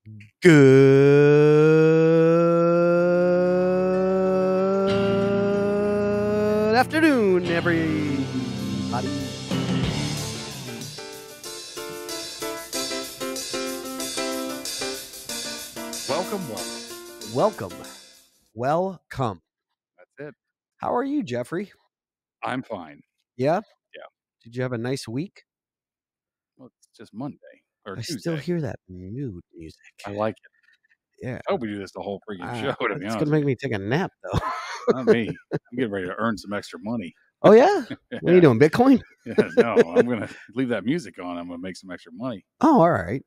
Good afternoon, everybody. Welcome. Welcome. That's it. How are you, Jeffrey? I'm fine. Yeah? Yeah. Did you have a nice week? Well, it's just Monday or I Tuesday. still hear that mood music. I like it. Yeah. I hope we do this the whole freaking show, to be It's honest. going to make me take a nap, though. Not me. I'm getting ready to earn some extra money. Oh, yeah? What are you doing, Bitcoin? Yeah, no, I'm going to leave that music on. I'm going to make some extra money. Oh, all right.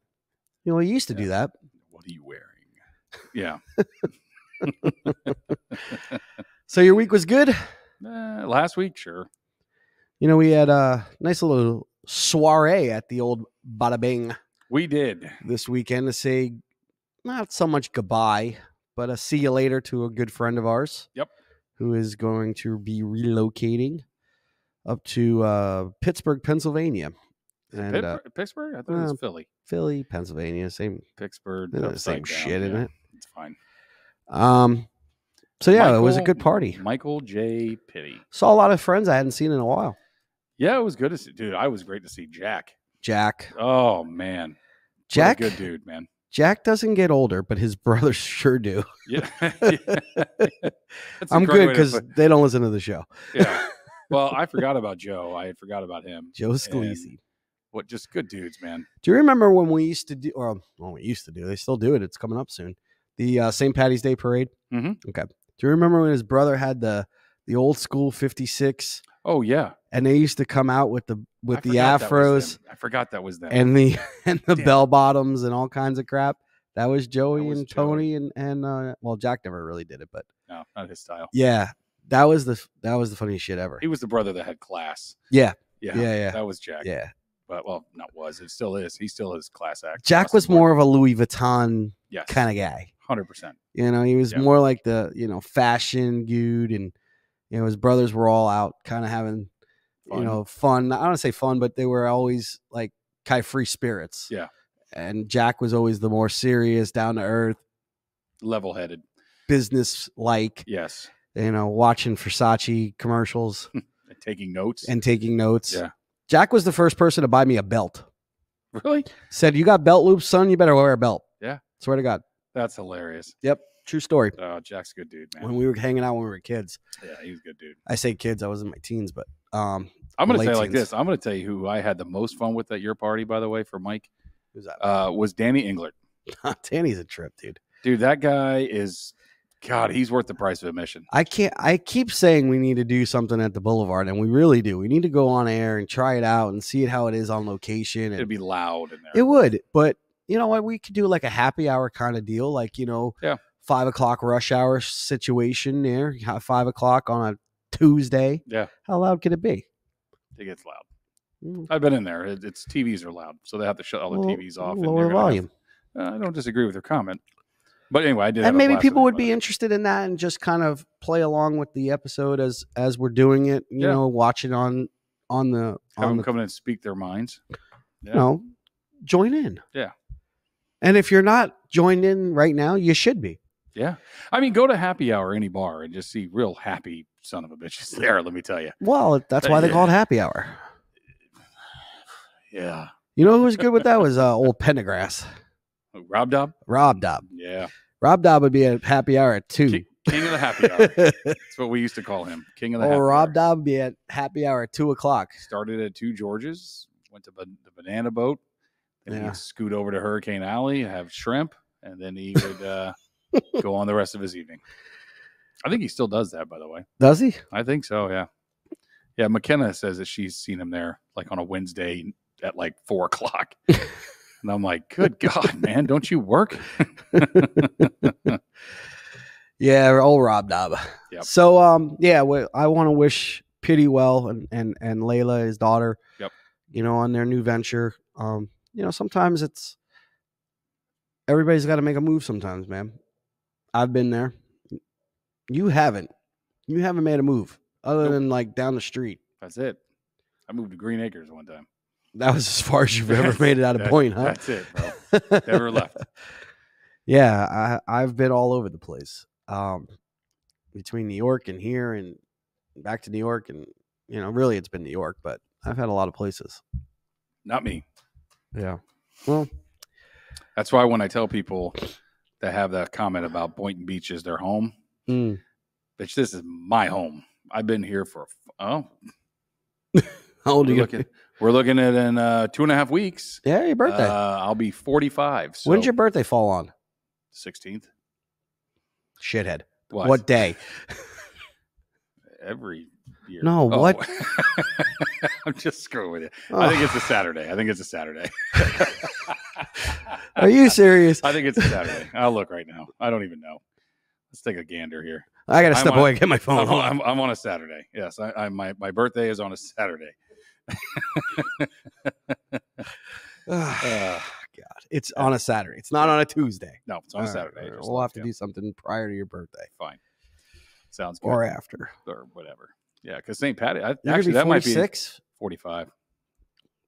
You know, we used to do that. What are you wearing? Yeah. So your week was good? Last week, sure. You know, we had a nice little soiree at the old Bada Bing We did. this weekend to say not so much goodbye, but a see you later to a good friend of ours. Yep. Who is going to be relocating up to Pittsburgh, Pennsylvania. And Pittsburgh? I thought it was Philly. Philly, Pennsylvania, same Pittsburgh, same down, shit, isn't it? It's fine. So yeah, it was a good party. Michael J. Pitty. Saw a lot of friends I hadn't seen in a while. Yeah, it was good to see. Dude, I was great to see Jack. Oh man. Jack, what a good dude, man. Jack doesn't get older, but his brothers sure do. Yeah. I'm good because they don't listen to the show. Yeah. Well, I forgot about Joe. I had forgot about him. Joe Scalisi. What just good dudes, man. Do you remember when we used to do, they still do it. It's coming up soon. The St. Patty's Day parade. Mm-hmm. Okay. Do you remember when his brother had the old school 56? Oh yeah. And they used to come out with the afros. I forgot that was them. And the bell bottoms and all kinds of crap. That was Joey and Tony and well, Jack never really did it, but no, not his style. Yeah. That was the funniest shit ever. He was the brother that had class. Yeah. Yeah. That was Jack. Yeah. But it still is. He still is class act. Jack was more of a Louis Vuitton kind of guy. 100%. You know, he was more like the, fashion dude, and his brothers were all out kind of having fun. I don't want to say fun, but they were always like kind of free spirits. Yeah. And Jack was always the more serious, down to earth, level-headed, business like. Yes. Watching Versace commercials. Taking notes. Yeah. Jack was the first person to buy me a belt. Really? Said, "You got belt loops, son? You better wear a belt." Yeah. Swear to God. That's hilarious. Yep. True story. Oh, Jack's a good dude, man. When we were hanging out when we were kids. Yeah, he was a good dude. I say kids, I was in my teens, but I'm going to say like this. I'm going to tell you who I had the most fun with at your party, by the way, for Mike. Who's that? Was Danny Englert. Danny's a trip, dude. Dude, that guy is... God, he's worth the price of admission. I keep saying we need to do something at the Boulevard, and we really do. We need to go on air and try it out and see how it is on location. It'd be loud in there. It would, but you know what? We could do like a happy hour kind of deal, like 5 o'clock rush hour situation there. 5 o'clock on a Tuesday. Yeah. How loud could it be? It gets loud. I've been in there. It's TVs are loud, so they have to shut all the TVs off. Lower volume. I don't disagree with your comment. But anyway, I did. And maybe people would be interested in that and just kind of play along with the episode as we're doing it. You know, watch it on the come in and speak their minds. Yeah. Join in. Yeah. And if you're not joined in right now, you should be. Yeah. I mean, go to happy hour, any bar, and just see real happy son of a bitches there. Let me tell you. Well, that's why they call it happy hour. Yeah. You know who was good with that was old Pendergrass. Rob Dobb? Rob Dobb. Yeah. Rob Dobb would be at happy hour at 2. King of the happy hour. That's what we used to call him. King of the happy hour. Rob Dobb would be at happy hour at 2 o'clock. Started at 2 Georges, went to the banana boat, then he'd scoot over to Hurricane Alley, have shrimp, and then he would go on the rest of his evening. I think he still does that, by the way. Does he? I think so, yeah. Yeah, McKenna says that she's seen him there like on a Wednesday at like 4 o'clock. And I'm like, good God, man, don't you work? Yeah, old Rob Dobb. Yep. So, I want to wish Pitty well and Layla, his daughter, on their new venture. Sometimes everybody's got to make a move sometimes, man. I've been there. You haven't made a move other than like down the street. That's it. I moved to Green Acres one time. That was as far as you've ever made it out of Boyton, huh? That's it, bro. Never left. Yeah, I've been all over the place. Between New York and here and back to New York, and really it's been New York, but I've had a lot of places. Not me. Yeah. Well, that's why when I tell people that have that comment about Boynton Beach is their home, bitch, this is my home. I've been here for how old are you? We're looking at in 2.5 weeks. Yeah, your birthday. I'll be 45. So when's your birthday fall on? 16th. Shithead. What day? Every year. No, what? I'm just screwing with you. I think it's a Saturday. Are you serious? I think it's a Saturday. I'll look right now. I don't even know. Let's take a gander here. I got to step away and get my phone. I'm on a Saturday. Yes, my birthday is on a Saturday. God, it's on a Saturday. It's not on a Tuesday. No, it's on a Saturday. Right. We'll have to do something prior to your birthday. Fine. Sounds good. Or after. Or whatever. Yeah, because St. Patty. Actually, that might be 45.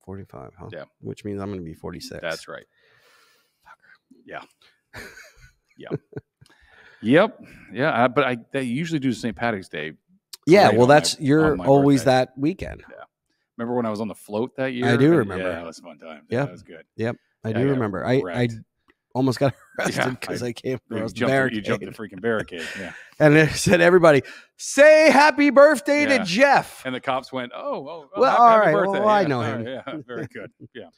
45, huh? Yeah. Which means I'm going to be 46. That's right. Yeah. Yeah. Yep. Yeah. But they usually do St. Patrick's Day. Yeah. Well, you're always birthday. That weekend. Yeah. Remember when I was on the float that year? I do remember. Yeah, it was a fun time. Yeah. That was good. Yep. I do remember. I almost got arrested because I came across the barricade. You jumped the freaking barricade. Yeah. And it said, everybody, say happy birthday to Jeff. And the cops went, well, all happy right. birthday. Well, I know him. Yeah. Very good. Yeah. Yep.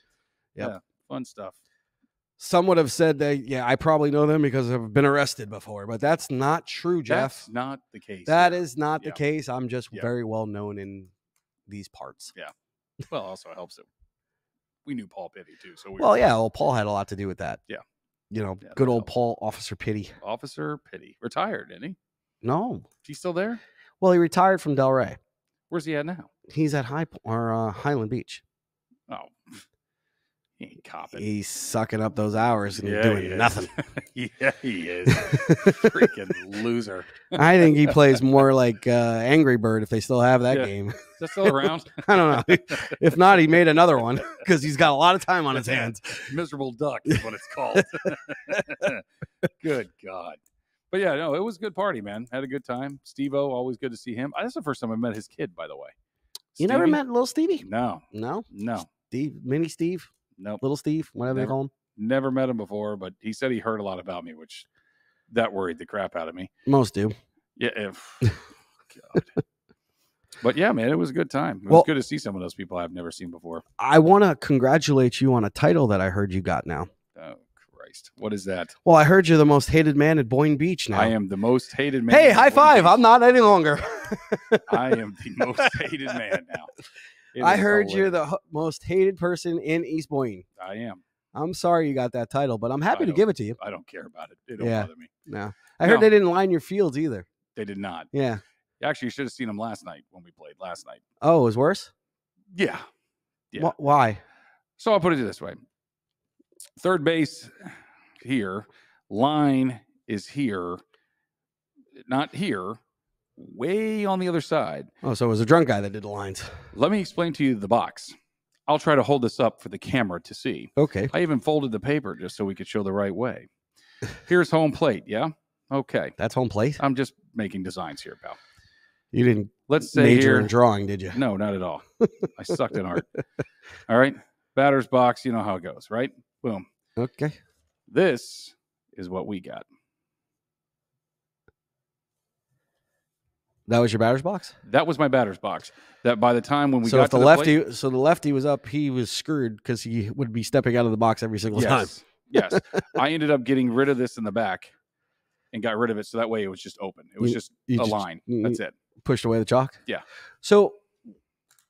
Yeah. Fun stuff. Some would have said that, I probably know them because I've been arrested before, but that's not true, Jeff. That's not the case. That is not the case. I'm just very well known in these parts. Yeah. Well, also helps that we knew Paul Pitty too. So Paul had a lot to do with that. Yeah. Good old Paul, Officer Pitty. Officer Pitty. Retired, didn't he? No. Is he still there? Well, he retired from Delray. Where's he at now? He's at Highland Beach. Oh. He ain't copping. He's sucking up those hours and doing nothing. Yeah, he is. Freaking loser. I think he plays more like Angry Bird if they still have that game. Is that still around? I don't know. If not, he made another one because he's got a lot of time on his hands. Miserable Duck is what it's called. Good God. But yeah, no, it was a good party, man. Had a good time. Steve-O, always good to see him. That's the first time I met his kid, by the way. You never met little Stevie? No. No? No. Mini Steve? Nope. Little Steve, whatever they call him. Never met him before, but he said he heard a lot about me, which that worried the crap out of me. Most do. Yeah. God. But yeah, man, it was a good time. It was good to see some of those people I've never seen before. I want to congratulate you on a title that I heard you got now. Oh, Christ. What is that? Well, I heard you're the most hated man at Boyton Beach now. I am the most hated man. Hey, high five. I'm not any longer. I am the most hated man now. I heard you're the most hated person in East Boyton. I am. I'm sorry you got that title, but I'm happy to give it to you. I don't care about it. It don't bother me. No. I heard they didn't line your fields either. They did not. Yeah. Actually, you should have seen them last night when we played last night. Oh, it was worse? Yeah. Yeah. Why? So I'll put it this way. Third base here. Line is here. Not here. Way on the other side. Oh, so it was a drunk guy that did the lines. Let me explain to you the box. I'll try to hold this up for the camera to see. Okay. I even folded the paper just so we could show the right way. Here's home plate, yeah? Okay. That's home plate? I'm just making designs here, pal. You didn't major in drawing, did you? No, not at all. I sucked in art. All right. Batter's box, you know how it goes, right? Boom. Okay. This is what we got. That was your batter's box? That was my batter's box. That by the time when we got to the lefty, plate, so the lefty was up, he was screwed because he would be stepping out of the box every single time. Yes. I ended up getting rid of this in the back and got rid of it so that way it was just open. It was just a line. That's it. Pushed away the chalk? Yeah. So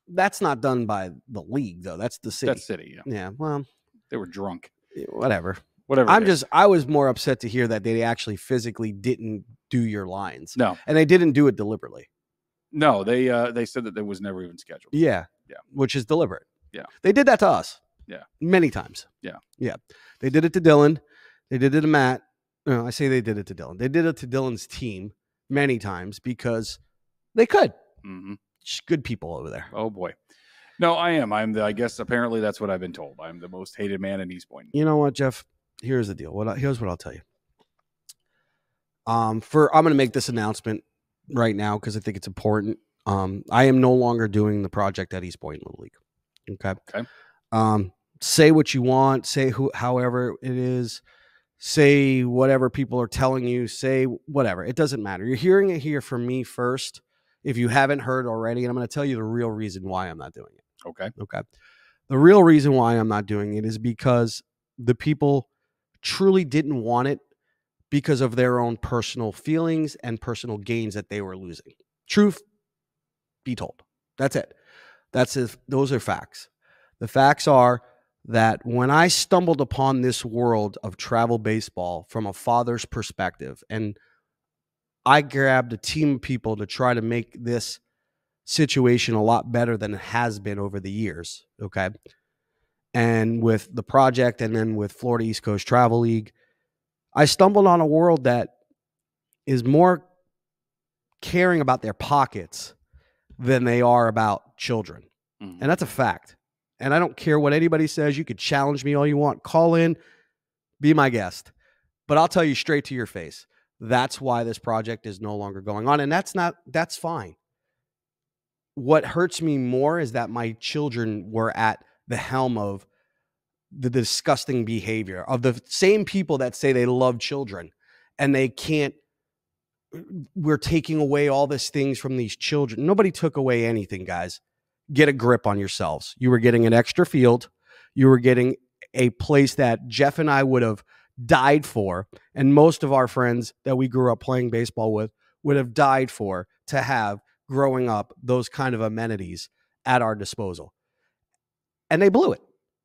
that's not done by the league, though. That's the city. That's city, yeah. Yeah, well. They were drunk. Whatever. Whatever. I was more upset to hear that they actually physically didn't do your lines. No. And they didn't do it deliberately. No, they said that it was never even scheduled. Yeah. Yeah. Which is deliberate. Yeah. They did that to us. Yeah. Many times. Yeah. Yeah. They did it to Dylan. They did it to Matt. No, I say they did it to Dylan. They did it to Dylan's team many times because they could. Mm-hmm. Just good people over there. Oh, boy. No, I am. I guess apparently that's what I've been told. I'm the most hated man in East Point. You know what, Jeff? Here's the deal. Here's what I'll tell you. I'm going to make this announcement right now because I think it's important. I am no longer doing the project at East Boyton Little League. Okay. Say what you want, say however it is, say whatever people are telling you, say whatever. It doesn't matter. You're hearing it here from me first. If you haven't heard already, and I'm going to tell you the real reason why I'm not doing it. Okay. The real reason why I'm not doing it is because the people truly didn't want it because of their own personal feelings and personal gains that they were losing. Truth be told. That's it. Those are facts. The facts are that when I stumbled upon this world of travel baseball from a father's perspective, and I grabbed a team of people to try to make this situation a lot better than it has been over the years, okay? And with the project and then with Florida East Coast Travel League, I stumbled on a world that is more caring about their pockets than they are about children. Mm-hmm. And that's a fact. And I don't care what anybody says. You could challenge me all you want. Call in, be my guest. But I'll tell you straight to your face. That's why this project is no longer going on. And that's fine. What hurts me more is that my children were at the helm of the disgusting behavior of the same people that say they love children, and they can't. We're taking away all these things from these children. Nobody took away anything, guys. Get a grip on yourselves. You were getting an extra field. You were getting a place that Jeff and I would have died for, and most of our friends that we grew up playing baseball with would have died for to have growing up those kind of amenities at our disposal. And they blew it.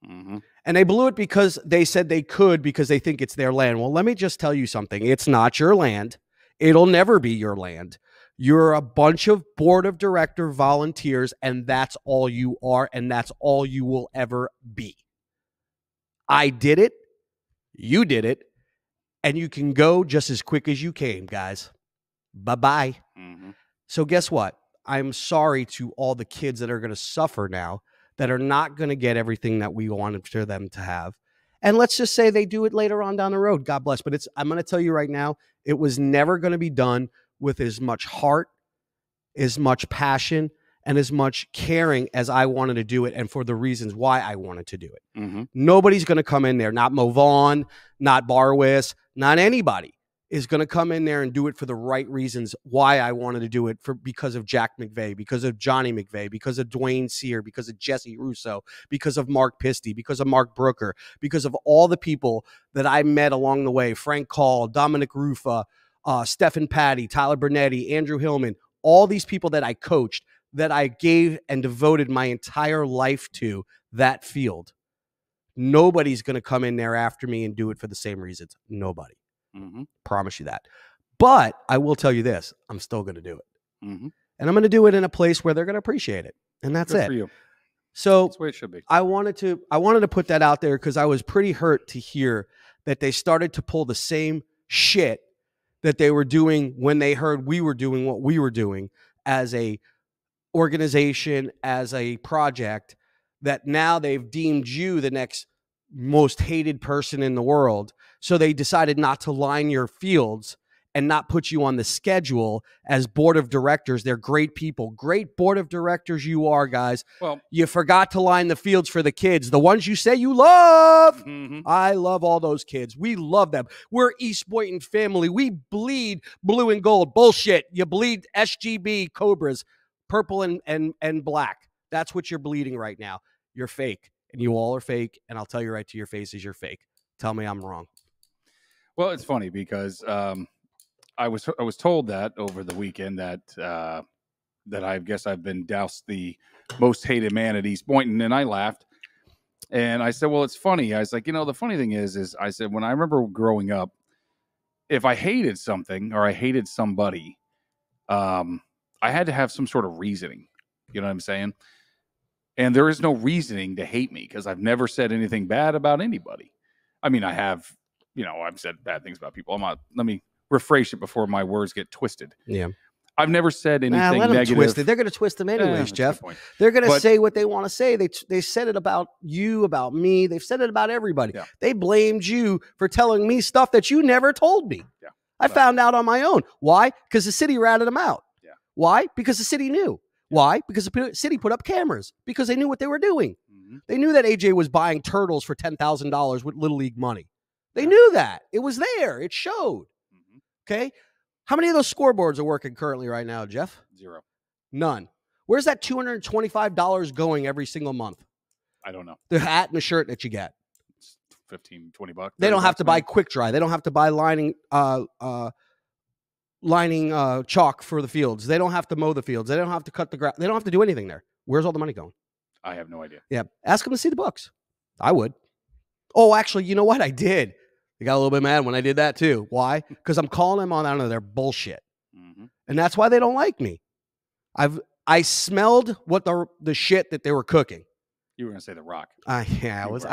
Mm-hmm. And they blew it because they said they could because they think it's their land. Well, let me just tell you something. It's not your land. It'll never be your land. You're a bunch of board of director volunteers, and that's all you are, and that's all you will ever be. I did it. You did it. And you can go just as quick as you came, guys. Bye-bye. Mm-hmm. So guess what? I'm sorry to all the kids that are going to suffer now, that are not going to get everything that we wanted for them to have. And let's just say they do it later on down the road. God bless. But I'm going to tell you right now, it was never going to be done with as much heart, as much passion, and as much caring as I wanted to do it, and for the reasons why I wanted to do it. Mm-hmm. Nobody's going to come in there, not Mo Vaughn, not Barwis, not anybody is going to come in there and do it for the right reasons why I wanted to do it, because of Jack McVeigh, because of Johnny McVeigh, because of Dwayne Sear, because of Jesse Russo, because of Mark Pisty, because of Mark Brooker, because of all the people that I met along the way, Frank Call, Dominic Rufa, Stephen Patty, Tyler Bernetti, Andrew Hillman, all these people that I coached, that I gave and devoted my entire life to that field. Nobody's going to come in there after me and do it for the same reasons. Nobody. Mm-hmm. Promise you that. But I will tell you this, I'm still going to do it. Mm-hmm. And I'm going to do it in a place where they're going to appreciate it. And that's Good it. For you. So that's the way it should be. I wanted to put that out there because I was pretty hurt to hear that they started to pull the same shit that they were doing when they heard we were doing what we were doing as a organization, as a project, that now they've deemed you the next most hated person in the world. So they decided not to line your fields and not put you on the schedule as board of directors. They're great people, great board of directors you are, guys. Well, you forgot to line the fields for the kids, the ones you say you love. Mm-hmm. I love all those kids. We love them. We're East Boyton family. We bleed blue and gold. Bullshit. You bleed SGB Cobras, purple and black. That's what you're bleeding right now. You're fake, and you all are fake, and I'll tell you right to your faces, you're fake. Tell me I'm wrong. Well, it's funny because I was told that over the weekend that I guess I've been doused the most hated man at East Boyton, and I laughed. And I said, well, it's funny. I was like, the funny thing is I said, when I remember growing up, if I hated something or I hated somebody, I had to have some sort of reasoning. You know what I'm saying? And there is no reasoning to hate me because I've never said anything bad about anybody. I mean, I have, I've said bad things about people. Let me rephrase it before my words get twisted. Yeah. I've never said anything negative. Twist it. They're going to twist them anyways, Jeff. They're going to say what they want to say. They said it about you, about me. They've said it about everybody. Yeah. They blamed you for telling me stuff that you never told me. Yeah. I found out on my own. Why? Because the city ratted them out. Yeah. Why? Because the city knew. Why? Because the city put up cameras. Because they knew what they were doing. They knew that AJ was buying turtles for $10,000 with Little League money. They knew that. It was there. It showed. Okay? How many of those scoreboards are working currently right now, Jeff? 0. None. Where's that $225 going every single month? I don't know. The hat and the shirt that you get. It's $15-$20. They don't have to buy quick dry. They don't have to buy lining chalk for the fields. They don't have to mow the fields. They don't have to cut the grass. They don't have to do anything there. Where's all the money going? I have no idea. Yeah. Ask them to see the books. I would. Oh, actually, you know what? I did. They got a little bit mad when I did that too. Why? Because I'm calling them on, I don't know, their bullshit. And that's why they don't like me. I smelled what the shit that they were cooking. You were going to say The Rock. Yeah, I was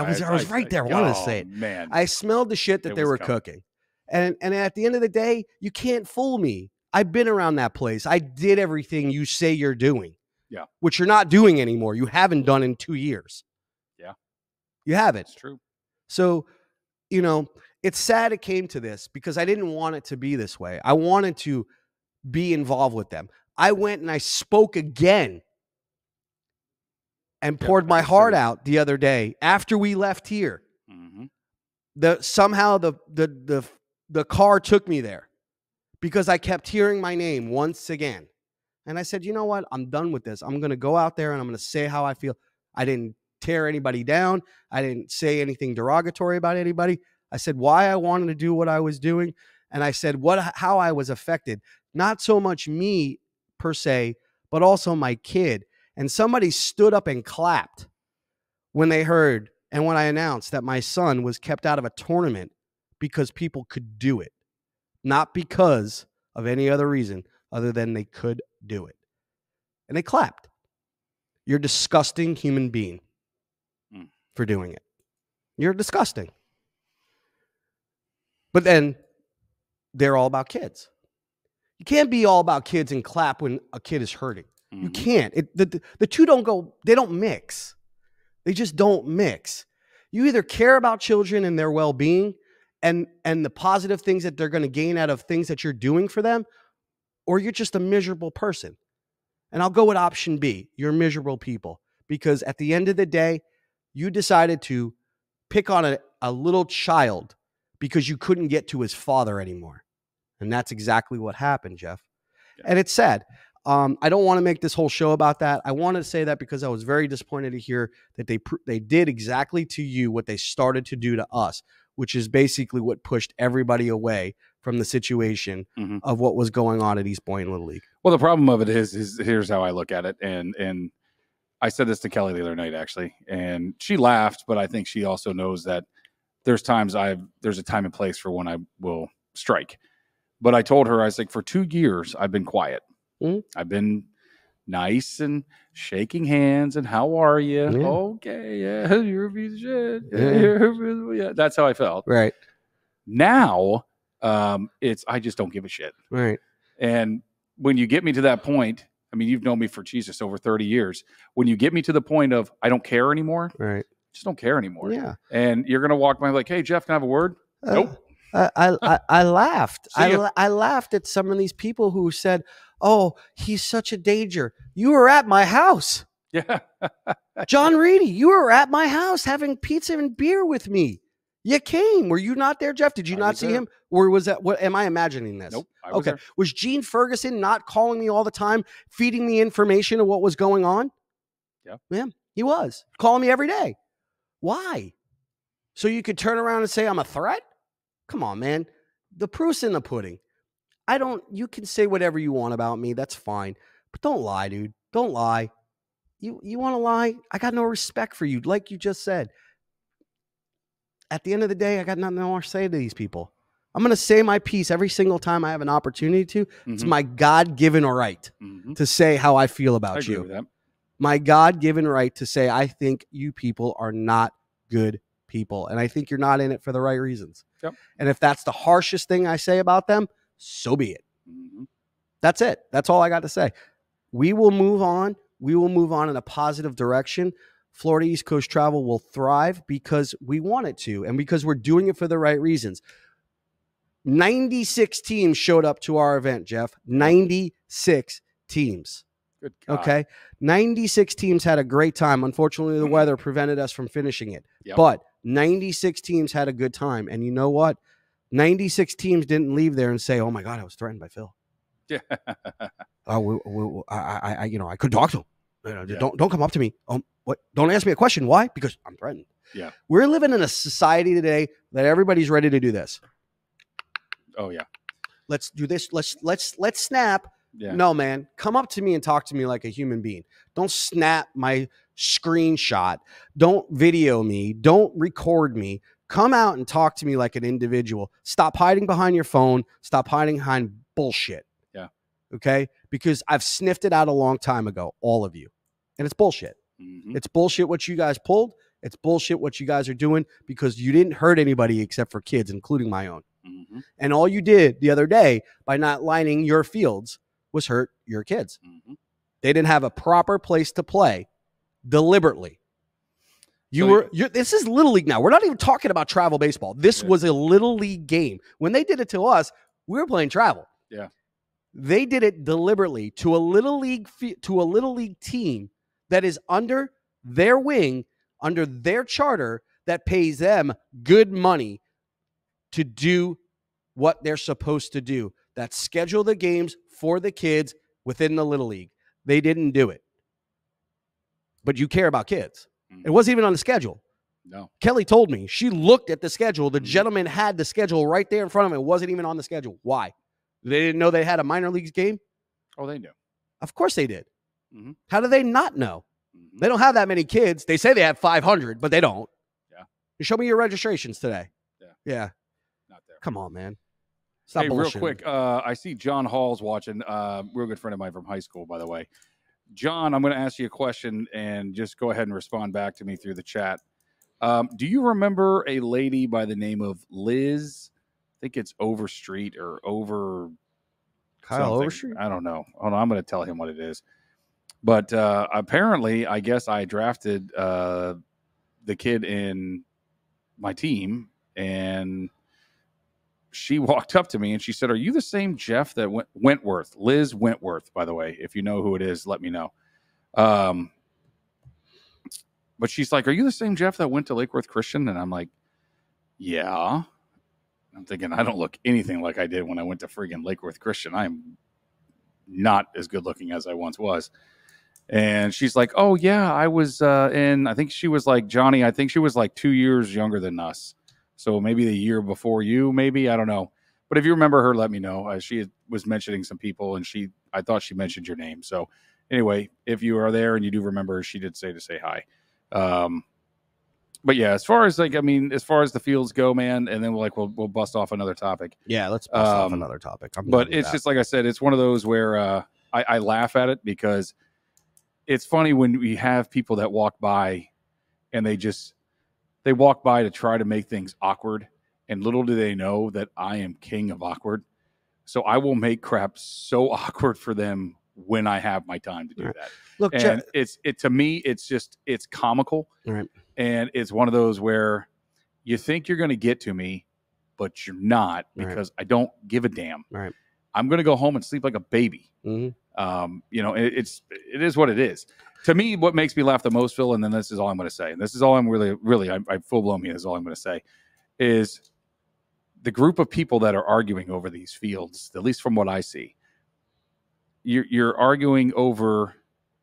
right there. I wanted to say it. Man. I smelled the shit that they were cooking. And at the end of the day, you can't fool me. I've been around that place. I did everything you say you're doing. Yeah. Which you're not doing anymore. You haven't done in 2 years. Yeah. You haven't. It's true. So, it's sad it came to this because I didn't want it to be this way. I wanted to be involved with them. I went and I spoke again and poured my heart out the other day after we left here. Somehow the car took me there because I kept hearing my name once again. And I said, you know what? I'm done with this. I'm going to go out there and I'm going to say how I feel. I didn't tear anybody down. I didn't say anything derogatory about anybody. I said why I wanted to do what I was doing. And I said how I was affected. Not so much me per se, but also my kid. And somebody stood up and clapped when they heard and when I announced that my son was kept out of a tournament because people could do it. Not because of any other reason other than they could do it. And they clapped. You're a disgusting human being for doing it. You're disgusting. But then they're all about kids. You can't be all about kids and clap when a kid is hurting. You can't. The two they don't mix. They just don't mix. You either care about children and their well-being and the positive things that they're going to gain out of things that you're doing for them, or you're just a miserable person. And I'll go with option B. You're miserable people. Because at the end of the day, you decided to pick on a little child because you couldn't get to his father anymore. And that's exactly what happened, Jeff. Yeah. And it's sad. I don't want to make this whole show about that. I wanted to say that because I was very disappointed to hear that they did exactly to you what they started to do to us, which is basically what pushed everybody away from the situation of what was going on at East Boyton Little League. Well, the problem of it is here's how I look at it. And I said this to Kelly the other night, actually, and she laughed, but I think she also knows that there's a time and place for when I will strike. But I told her, I was like, for 2 years, I've been quiet. I've been nice and shaking hands and how are you? Yeah. Okay, yeah, you're a piece of shit. Yeah, that's how I felt. Right. Now, I just don't give a shit. Right. And when you get me to that point, I mean, you've known me for Jesus over 30 years. When you get me to the point of I don't care anymore, right? Just don't care anymore. Yeah. And you're gonna walk by like, hey, Jeff, can I have a word? Nope. I laughed. I laughed at some of these people who said, "Oh, he's such a danger." You were at my house. Yeah. John Reedy, you were at my house having pizza and beer with me. You came. Were you not there, Jeff? Did you not see him? Or was that what am I imagining this? Nope. Okay. Was Gene Ferguson not calling me all the time, feeding me information of what was going on? Yeah. Yeah, he was calling me every day. Why? So you could turn around and say I'm a threat? Come on, man. The proof's in the pudding. You can say whatever you want about me. That's fine. But don't lie, dude. Don't lie. You want to lie? I got no respect for you. Like you just said. At the end of the day, I got nothing more to say to these people. I'm going to say my piece every single time I have an opportunity to. It's my God-given right to say how I feel about you. With that. My God-given right to say I think you people are not good people. And I think you're not in it for the right reasons. Yep. And if that's the harshest thing I say about them, so be it. That's it. That's all I got to say. We will move on. We will move on in a positive direction. Florida East Coast travel will thrive because we want it to and because we're doing it for the right reasons. 96 teams showed up to our event, Jeff. 96 teams. Good God. Okay. 96 teams had a great time. Unfortunately, the weather prevented us from finishing it. Yep. But 96 teams had a good time. And you know what? 96 teams didn't leave there and say, "Oh my God, I was threatened by Phil." Yeah. I could talk to him. Don't come up to me. What? Don't ask me a question. Why? Because I'm threatened. Yeah. We're living in a society today that everybody's ready to do this. Oh yeah. Let's do this. Let's snap. Yeah. No, man, come up to me and talk to me like a human being. Don't snap my screenshot. Don't video me. Don't record me. Come out and talk to me like an individual. Stop hiding behind your phone. Stop hiding behind bullshit. Yeah. Okay? Because I've sniffed it out a long time ago, all of you. And it's bullshit. Mm-hmm. It's bullshit what you guys pulled. It's bullshit what you guys are doing because you didn't hurt anybody except for kids, including my own. Mm-hmm. And all you did the other day by not lining your fields was hurt your kids. Mm-hmm. They didn't have a proper place to play deliberately. This is Little League now. We're not even talking about travel baseball. This was a Little League game. When they did it to us, we were playing travel. Yeah. They did it deliberately to a Little League team that is under their wing, under their charter that pays them good money to do what they're supposed to do. That's schedule the games for the kids within the Little League. They didn't do it. But you care about kids. Mm-hmm. It wasn't even on the schedule. No. Kelly told me. She looked at the schedule. The gentleman had the schedule right there in front of him. It wasn't even on the schedule. Why? They didn't know they had a minor leagues game? Oh, they knew. Of course they did. Mm-hmm. How do they not know? Mm-hmm. They don't have that many kids. They say they have 500, but they don't. Yeah. You show me your registrations today. Yeah. Not there. Come on, man. Hey, real quick, I see John Hall's watching. Real good friend of mine from high school, by the way. John, I'm going to ask you a question and just go ahead and respond back to me through the chat. Do you remember a lady by the name of Liz? I think it's Overstreet or Over. Kyle something. Overstreet? I don't know. Hold on, I'm going to tell him what it is. But apparently, I guess I drafted the kid in my team, and she walked up to me and she said, "Are you the same Jeff that Wentworth? Liz Wentworth, by the way. If you know who it is, let me know." But she's like, "Are you the same Jeff that went to Lake Worth Christian?" And I'm like, "Yeah." I'm thinking, I don't look anything like I did when I went to friggin' Lake Worth Christian. I'm not as good looking as I once was. And she's like, "Oh, yeah, I was I think she was like, Johnny, I think she was like 2 years younger than us. So maybe the year before you, maybe, I don't know. But if you remember her, let me know." She was mentioning some people, and I thought she mentioned your name. So anyway, if you are there and you do remember, she did say to say hi. But yeah, as far as the fields go, man, and then we'll bust off another topic. Yeah, let's bust off another topic. But it's just like I said, it's one of those where I laugh at it because it's funny when we have people that walk by and they walk by to try to make things awkward, and little do they know that I am king of awkward. So I will make crap so awkward for them when I have my time to do that. Look, and to me, it's comical. Right. And it's one of those where you think you're going to get to me, but you're not, because I don't give a damn. Right. I'm going to go home and sleep like a baby. Mm-hmm. It is what it is. To me, what makes me laugh the most, Phil, and then this is all I'm going to say, and this is all I'm really, I full blown here. This is all I'm going to say, is the group of people that are arguing over these fields, at least from what I see. You're arguing over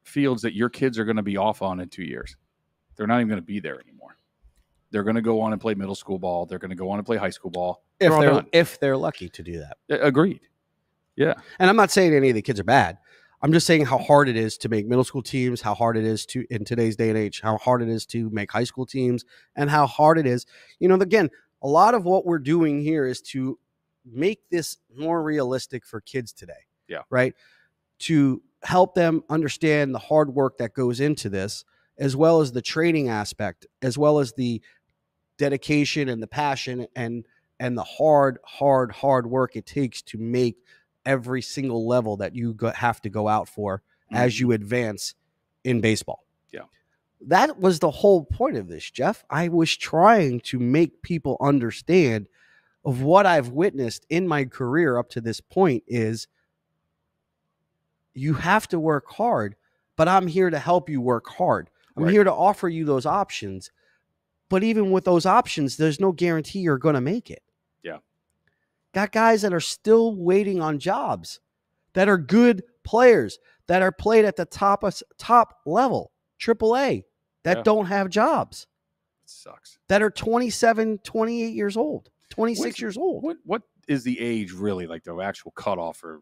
fields that your kids are going to be off on in 2 years. They're not even going to be there anymore. They're going to go on and play middle school ball. They're going to go on and play high school ball. If they're lucky to do that. Agreed. Yeah. And I'm not saying any of the kids are bad. I'm just saying how hard it is to make middle school teams, how hard it is to, in today's day and age, how hard it is to make high school teams, and how hard it is. Again, a lot of what we're doing here is to make this more realistic for kids today. Yeah. Right. To help them understand the hard work that goes into this, as well as the training aspect, as well as the dedication and the passion and the hard work it takes to make every single level that you have to go out for as you advance in baseball. Yeah. That was the whole point of this, Jeff. I was trying to make people understand, of what I've witnessed in my career up to this point is you have to work hard, but I'm here to help you work hard. I'm here to offer you those options. But even with those options, there's no guarantee you're going to make it. Yeah. Got guys that are still waiting on jobs, that are good players, that are played at the top level, AAA, that don't have jobs. It sucks. That are 27, 28 years old, 26 years old. What is the age really, like the actual cutoff for?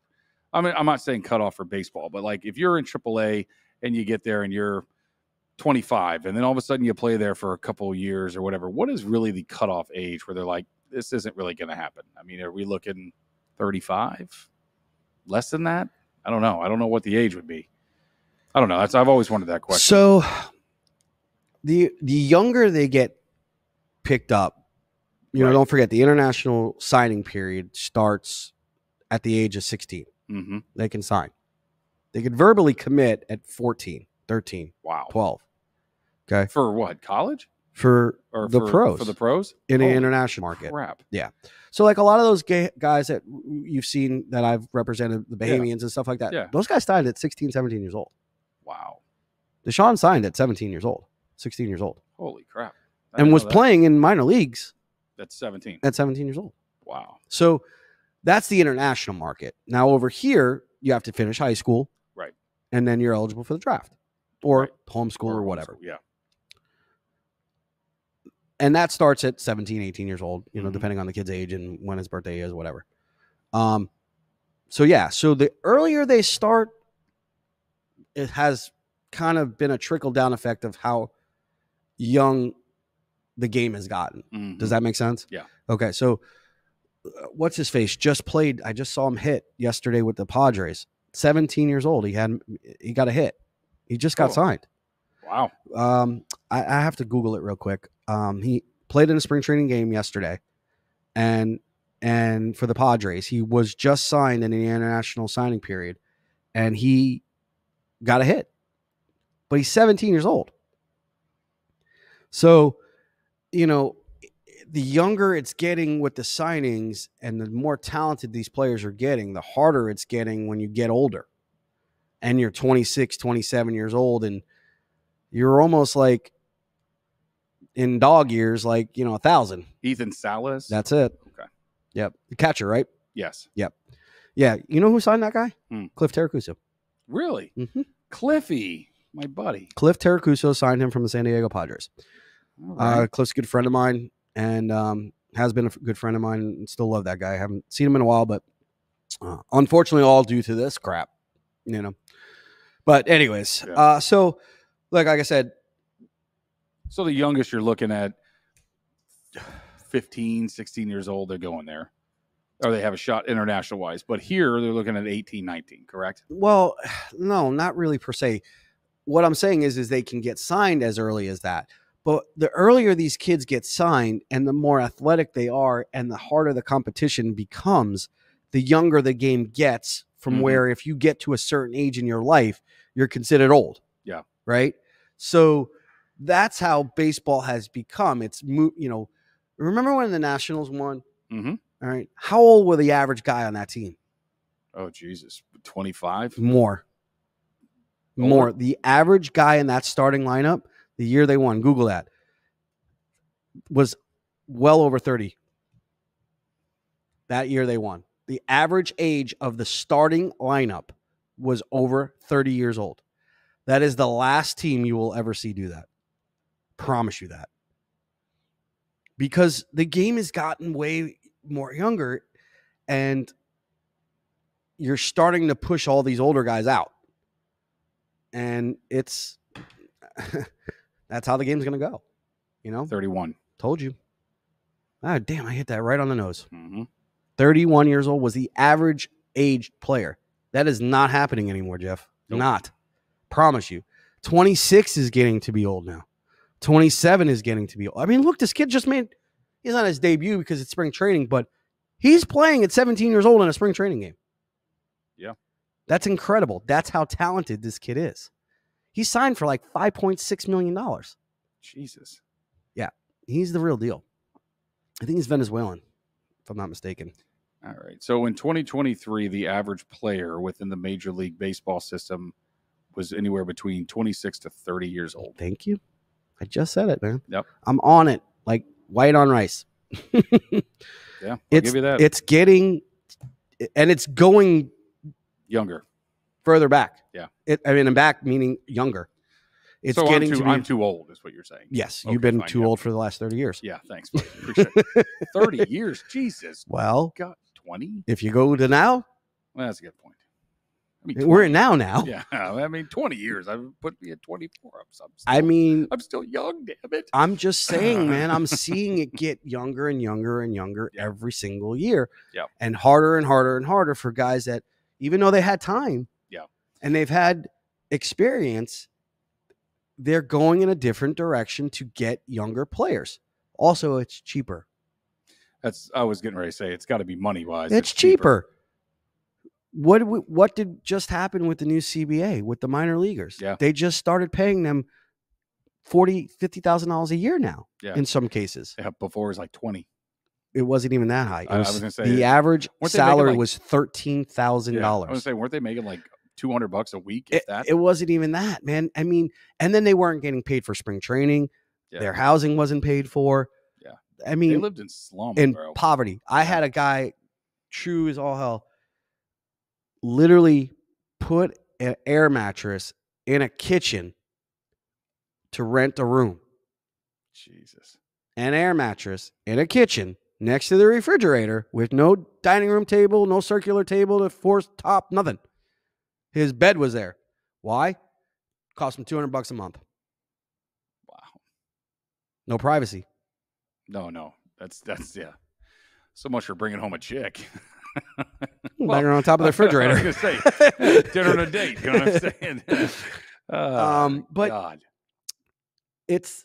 I mean, I'm not saying cutoff for baseball, but like if you're in AAA and you get there and you're 25 and then all of a sudden you play there for a couple of years or whatever, what is really the cutoff age where they're like, this isn't really going to happen? I mean, are we looking 35? Less than that? I don't know. I don't know what the age would be. I don't know. I've always wondered that question. So the younger they get picked up, don't forget the international signing period starts at the age of 16. Mm-hmm. They can sign. They could verbally commit at 14, 13, 12. Okay. For what? College? For the pros. For the pros? In the international market. Crap. Yeah. So like a lot of those guys that you've seen that I've represented, the Bahamians and stuff like that, those guys signed at 16, 17 years old. Wow. Deshaun signed at 17 years old, 16 years old. Holy crap. And was playing in minor leagues. That's 17. At 17 years old. Wow. So that's the international market. Now over here, you have to finish high school. Right. And then you're eligible for the draft or homeschool or whatever. Yeah. And that starts at 17, 18 years old, depending on the kid's age and when his birthday is, whatever. So the earlier they start, it has kind of been a trickle-down effect of how young the game has gotten. Mm-hmm. Does that make sense? Yeah. Okay, so what's his face? Just played. I just saw him hit yesterday with the Padres. 17 years old. He got a hit. He just got signed. Wow. I have to Google it real quick. He played in a spring training game yesterday, and for the Padres, he was just signed in the international signing period, and he got a hit. But he's 17 years old. So, the younger it's getting with the signings and the more talented these players are getting, the harder it's getting when you get older. And you're 26, 27 years old, and you're almost like in dog years, like, 1,000. Ethan Salas? That's it. Okay. Yep. The catcher, right? Yes. Yep. Yeah. You know who signed that guy? Cliff Taracuso. Really? Mm-hmm. Cliffy, my buddy. Cliff Taracuso signed him from the San Diego Padres. Right. Cliff's a good friend of mine and has been a good friend of mine, and still love that guy. I haven't seen him in a while, but unfortunately all due to this crap, But anyways, so like I said, so the youngest you're looking at 15, 16 years old, they're going there. Or they have a shot international wise. But here they're looking at 18, 19, correct? Well, no, not really per se. What I'm saying is they can get signed as early as that. But the earlier these kids get signed and the more athletic they are and the harder the competition becomes, the younger the game gets from where if you get to a certain age in your life, you're considered old. Yeah. Right? So that's how baseball has become. It's, remember when the Nationals won? Mm-hmm. All right. How old were the average guy on that team? Oh, Jesus. 25? More. The average guy in that starting lineup, the year they won, Google that, was well over 30. That year they won. The average age of the starting lineup was over 30 years old. That is the last team you will ever see do that. Promise you that. Because the game has gotten way more younger, and you're starting to push all these older guys out. And it's that's how the game's going to go. 31. Told you. Ah, damn, I hit that right on the nose. Mm-hmm. 31 years old was the average aged player. That is not happening anymore, Jeff. Nope. Not. Promise you. 26 is getting to be old now. 27 is getting to be old. I mean, look, this kid just he's not his debut because it's spring training, but he's playing at 17 years old in a spring training game. Yeah. That's incredible. That's how talented this kid is. He signed for like $5.6 million. Jesus. Yeah. He's the real deal. I think he's Venezuelan. if I'm not mistaken. All right. So in 2023, the average player within the Major League Baseball system was anywhere between 26 to 30 years old. Thank you. I just said it, man. Yep. I'm on it, like white on rice. Yeah, I'll give you that. It's getting, and it's going younger, further back. Yeah. And back meaning younger. It's so getting I'm too old, is what you're saying. Yes, you've been too old for the last 30 years. Yeah, thanks. Buddy. Appreciate it. 30 years, Jesus. Well, God, 20. If you go to now, well, that's a good point. I mean, we're in now. Yeah, I mean, 20 years. I would put me at 24. I'm still young. Damn it. I'm just saying, man. I'm seeing it get younger and younger and younger every single year. Yeah, and harder and harder and harder for guys that, even though they had time, and they've had experience, they're going in a different direction to get younger players. Also, it's cheaper. I was getting ready to say, it's got to be money wise. It's cheaper. What did just happen with the new CBA with the minor leaguers? Yeah, they just started paying them $50,000 a year now. Yeah, in some cases. Yeah, before it was like 20. It wasn't even that high. I was going to say the average salary was $13,000. I was going to say, weren't they making like $200 a week? If that? It wasn't even that, man. I mean, and then they weren't getting paid for spring training. Yeah. Their housing wasn't paid for. Yeah, I mean, they lived in slums, poverty. I had a guy, true as all hell, literally put an air mattress in a kitchen to rent a room. Jesus. An air mattress in a kitchen next to the refrigerator with no dining room table, no circular table to force top, nothing. His bed was there. Why? Cost him $200 a month. Wow. No privacy. No. That's yeah. So much for bringing home a chick. Bang her on top of the refrigerator. I was going to say, dinner and a date. You know what I'm saying? But God. It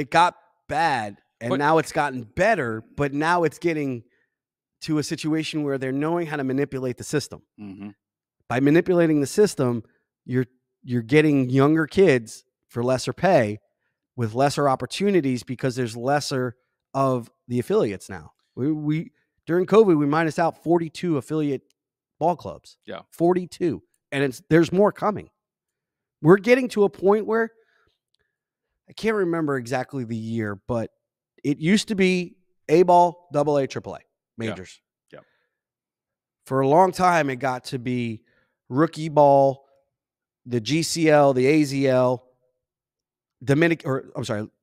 got bad, and now it's gotten better, but now it's getting to a situation where they're knowing how to manipulate the system. Mm-hmm. By manipulating the system, you're getting younger kids for lesser pay with lesser opportunities because there's lesser of the affiliates now. We during COVID, we minus out 42 affiliate ball clubs. Yeah. 42. And there's more coming. We're getting to a point where I can't remember exactly the year, but it used to be A-ball, AA, AAA majors. Yeah. For a long time, it got to be rookie ball, the GCL, the AZL,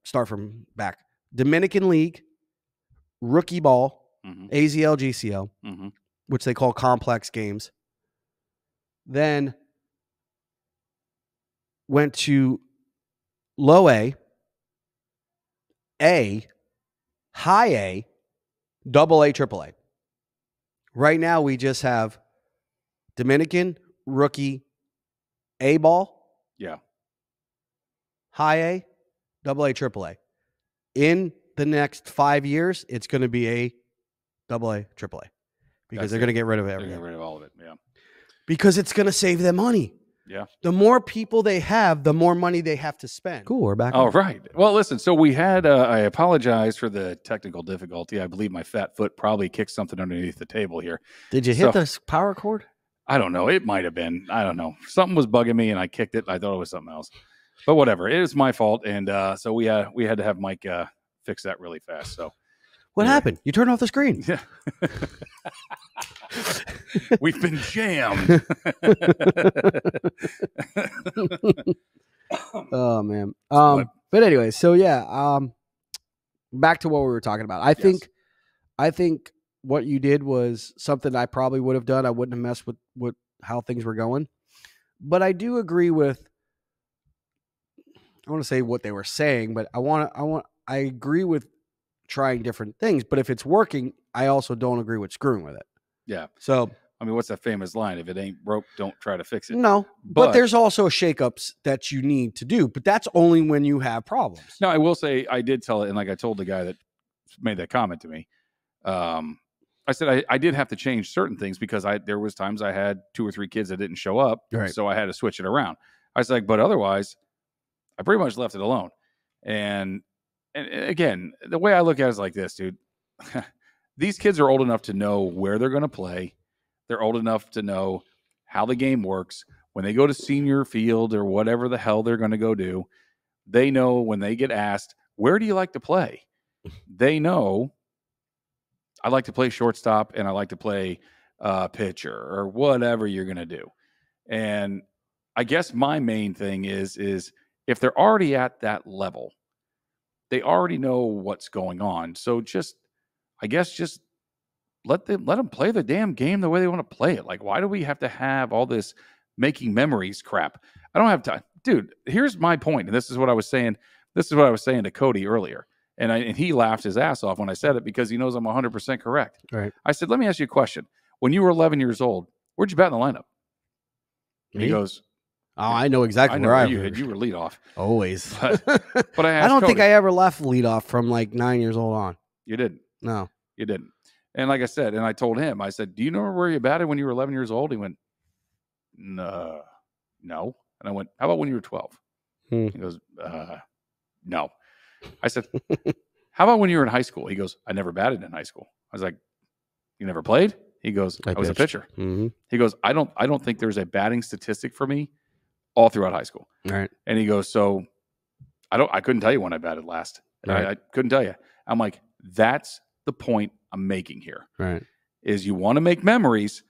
start from back. Dominican League, rookie ball, AZL, GCL, which they call complex games. Then went to low A, high A, AA, AAA. Right now, we just have Dominican, rookie, A ball, high A, AA, AAA. In the next 5 years, it's going to be a AA, AAA because they're going to get rid of everything. They're going to get rid of all of it, yeah. Because it's going to save them money. Yeah. The more people they have, the more money they have to spend. Cool, we're back. Oh, right. Well, listen, so we had, I apologize for the technical difficulty. I believe my fat foot probably kicked something underneath the table here. Did you hit the power cord? I don't know. It might have been. I don't know. Something was bugging me, and I kicked it. I thought it was something else. But whatever. It is my fault, and so we had to have Mike fix that really fast. So what happened? You turned off the screen. Yeah. We've been jammed. Oh man. But anyway, so yeah, back to what we were talking about. I think what you did was something I probably would have done. I wouldn't have messed with how things were going. But I do agree with, I want to say what they were saying, but I agree with trying different things. But if it's working, I also don't agree with screwing with it. Yeah. So, I mean, what's that famous line? If it ain't broke, don't try to fix it. No, but there's also shakeups that you need to do, but that's only when you have problems. No, I will say I did tell it, and like I told the guy that made that comment to me, I said I did have to change certain things because there was times I had 2 or 3 kids that didn't show up, right. So I had to switch it around. I was like, but otherwise, I pretty much left it alone. And again, the way I look at it is like this, dude. these kids are old enough to know where they're going to play. They're old enough to know how the game works. When they go to senior field or whatever the hell they're going to go do, they know when they get asked, where do you like to play? They know, I like to play shortstop and I like to play pitcher or whatever you're going to do. And I guess my main thing is if they're already at that level, they already know what's going on. So just let them play the damn game the way they want to play it. Like, why do we have to have all this making memories crap? I don't have time. Dude, here's my point. And this is what I was saying. This is what I was saying to Cody earlier. And he laughed his ass off when I said it because he knows I'm 100% correct. Right. I said, let me ask you a question. When you were 11 years old, where'd you bat in the lineup? Me? He goes, oh, I know exactly where you were leadoff. Always. But I don't think I ever left leadoff from like 9 years old on. You didn't. No. You didn't. And like I said, and I told him, I said, do you know where you batted when you were 11 years old? He went, no. And I went, how about when you were 12? He goes, no. I said, how about when you were in high school? He goes, I never batted in high school. I was like, you never played? He goes, I was a pitcher. Mm-hmm. He goes, I don't think there's a batting statistic for me all throughout high school. Right. And he goes, so I couldn't tell you when I batted last. Right. I couldn't tell you. I'm like, that's the point I'm making here. Right. Is you want to make memories.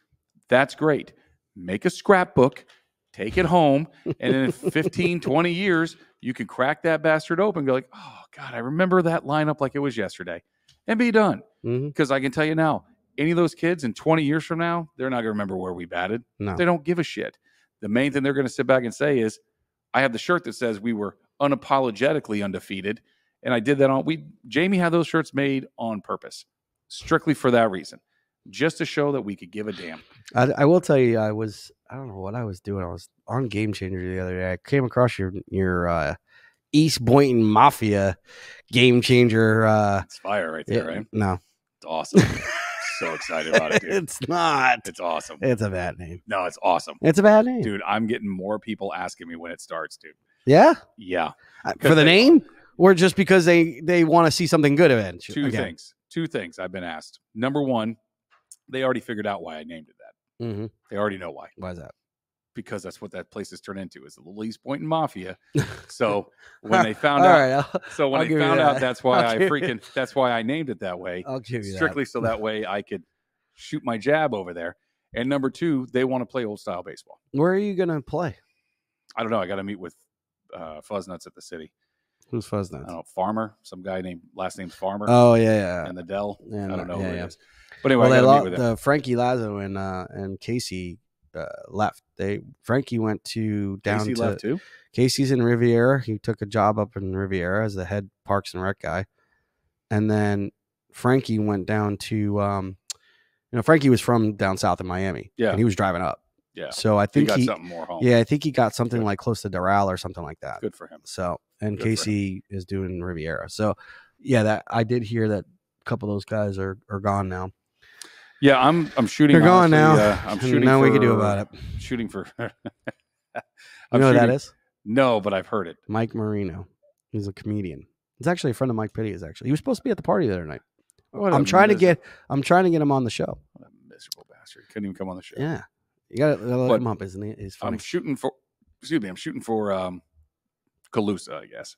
That's great. Make a scrapbook, take it home, and in 15, 20 years, you can crack that bastard open and go like, oh, God, I remember that lineup like it was yesterday, and be done. Because I can tell you now, any of those kids in 20 years from now, they're not going to remember where we batted. No. They don't give a shit. The main thing they're going to sit back and say is, I have the shirt that says we were unapologetically undefeated, and I did that Jamie had those shirts made on purpose, strictly for that reason. Just to show that we could give a damn. I will tell you, I don't know what I was doing. I was on Game Changer the other day. I came across your East Boyton Mafia Game Changer. It's fire right there, right? No. It's awesome. So excited about it, dude. It's not. It's awesome. It's a bad name. No, it's awesome. It's a bad name. Dude, I'm getting more people asking me when it starts, dude. Yeah? Yeah. For the name? Or just because they want to see something good eventually? Two things I've been asked. Number one, they already figured out why I named it that. Mm-hmm. They already know why. Why is that? Because that's what that place has turned into, is the little East Boyton Mafia. So when they found out, that's why I named it that way. I'll give you strictly that. So that way I could shoot my jab over there. And number two, they want to play old style baseball. Where are you gonna play? I don't know. I got to meet with Fuzznuts at the city. Who's Fuzznuts? I don't know. Farmer, some guy last name's Farmer. Oh yeah. And the Dell. Yeah, I don't know who it yeah. is. But anyway, I meet with the Frankie Lazo and Casey left. Frankie went Casey left too. Casey's in Riviera. He took a job up in Riviera as the head Parks and Rec guy, and then Frankie went down to Frankie was from down south in Miami. Yeah, and he was driving up. Yeah, so I think he got something more home. Yeah, I think he got something like close to Doral or something like that. Good for him. So and Casey is doing Riviera. So yeah, that I did hear that a couple of those guys are gone now. Yeah, I'm shooting. They're gone now. I'm shooting. Now we can do about it. Shooting for. You know who that is? No, but I've heard it. Mike Marino. He's a comedian. He's actually a friend of Mike Pitty's. Actually, he was supposed to be at the party the other night. I'm trying to get him on the show. What a miserable bastard! Couldn't even come on the show. Yeah, you got to look him up, isn't he? He's funny. I'm shooting for Calusa, I guess.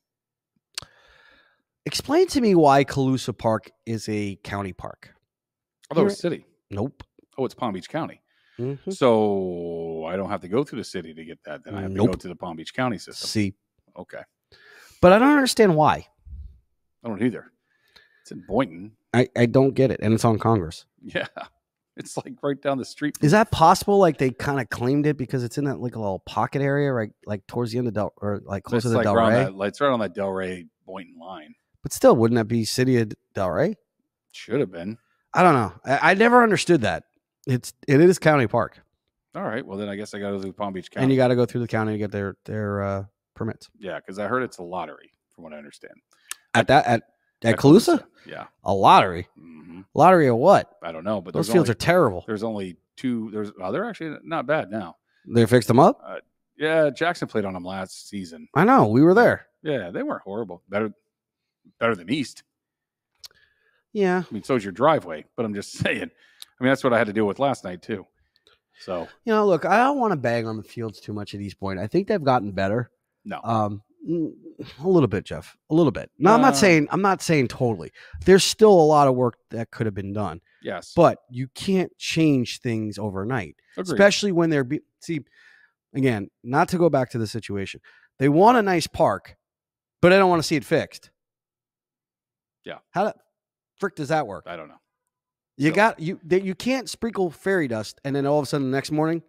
Explain to me why Calusa Park is a county park. I thought it was city. Nope. Oh, it's Palm Beach County. Mm-hmm. So I don't have to go through the city to get that. Then I have to go to the Palm Beach County system. See. Okay. But I don't understand why. I don't either. It's in Boynton. I don't get it. And it's on Congress. Yeah. It's like right down the street. Is that possible? Like they kind of claimed it because it's in that like a little pocket area, right? Like towards the end of close to the Delray. It's right on that Delray Boynton line. But still, wouldn't that be city of Delray? Should have been. I don't know. I never understood that. It is county park. All right. Well, then I guess I got to go through Palm Beach County. And you got to go through the county to get their permits. Yeah, because I heard it's a lottery, from what I understand. At Calusa? Yeah. A lottery? Mm-hmm. Lottery of what? I don't know. But those fields are terrible. There's only two. They're actually not bad now. They fixed them up? Yeah, Jackson played on them last season. I know. We were there. Yeah, they weren't horrible. Better than East. Yeah. I mean, so is your driveway, but I'm just saying. I mean, that's what I had to deal with last night too. So, look, I don't want to bang on the fields too much at East Point. I think they've gotten better. No. A little bit, Jeff. A little bit. No, I'm not saying totally. There's still a lot of work that could have been done. Yes. But you can't change things overnight. Agreed. Especially when they're see, again, not to go back to the situation. They want a nice park, but I don't want to see it fixed. Yeah. How the frick does that work? I don't know. You can't sprinkle fairy dust and then all of a sudden the next morning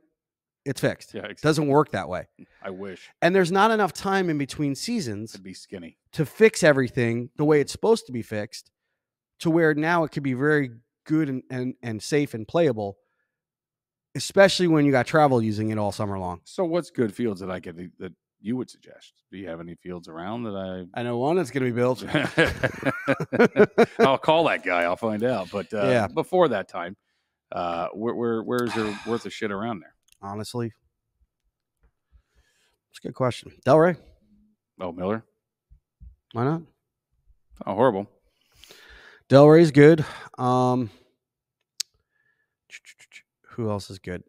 it's fixed. Yeah, exactly. It doesn't work that way. I wish. And there's not enough time in between seasons to be skinny to fix everything the way it's supposed to be fixed, to where now it could be very good and safe and playable, especially when you got travel using it all summer long. So what's good fields that I could that you would suggest? Do you have any fields around that I know one that's going to be built. I'll call that guy. I'll find out. But before that time, where's the shit around there? Honestly, it's a good question. Delray. Oh, Miller. Why not? Oh, horrible. Delray's good. Who else is good?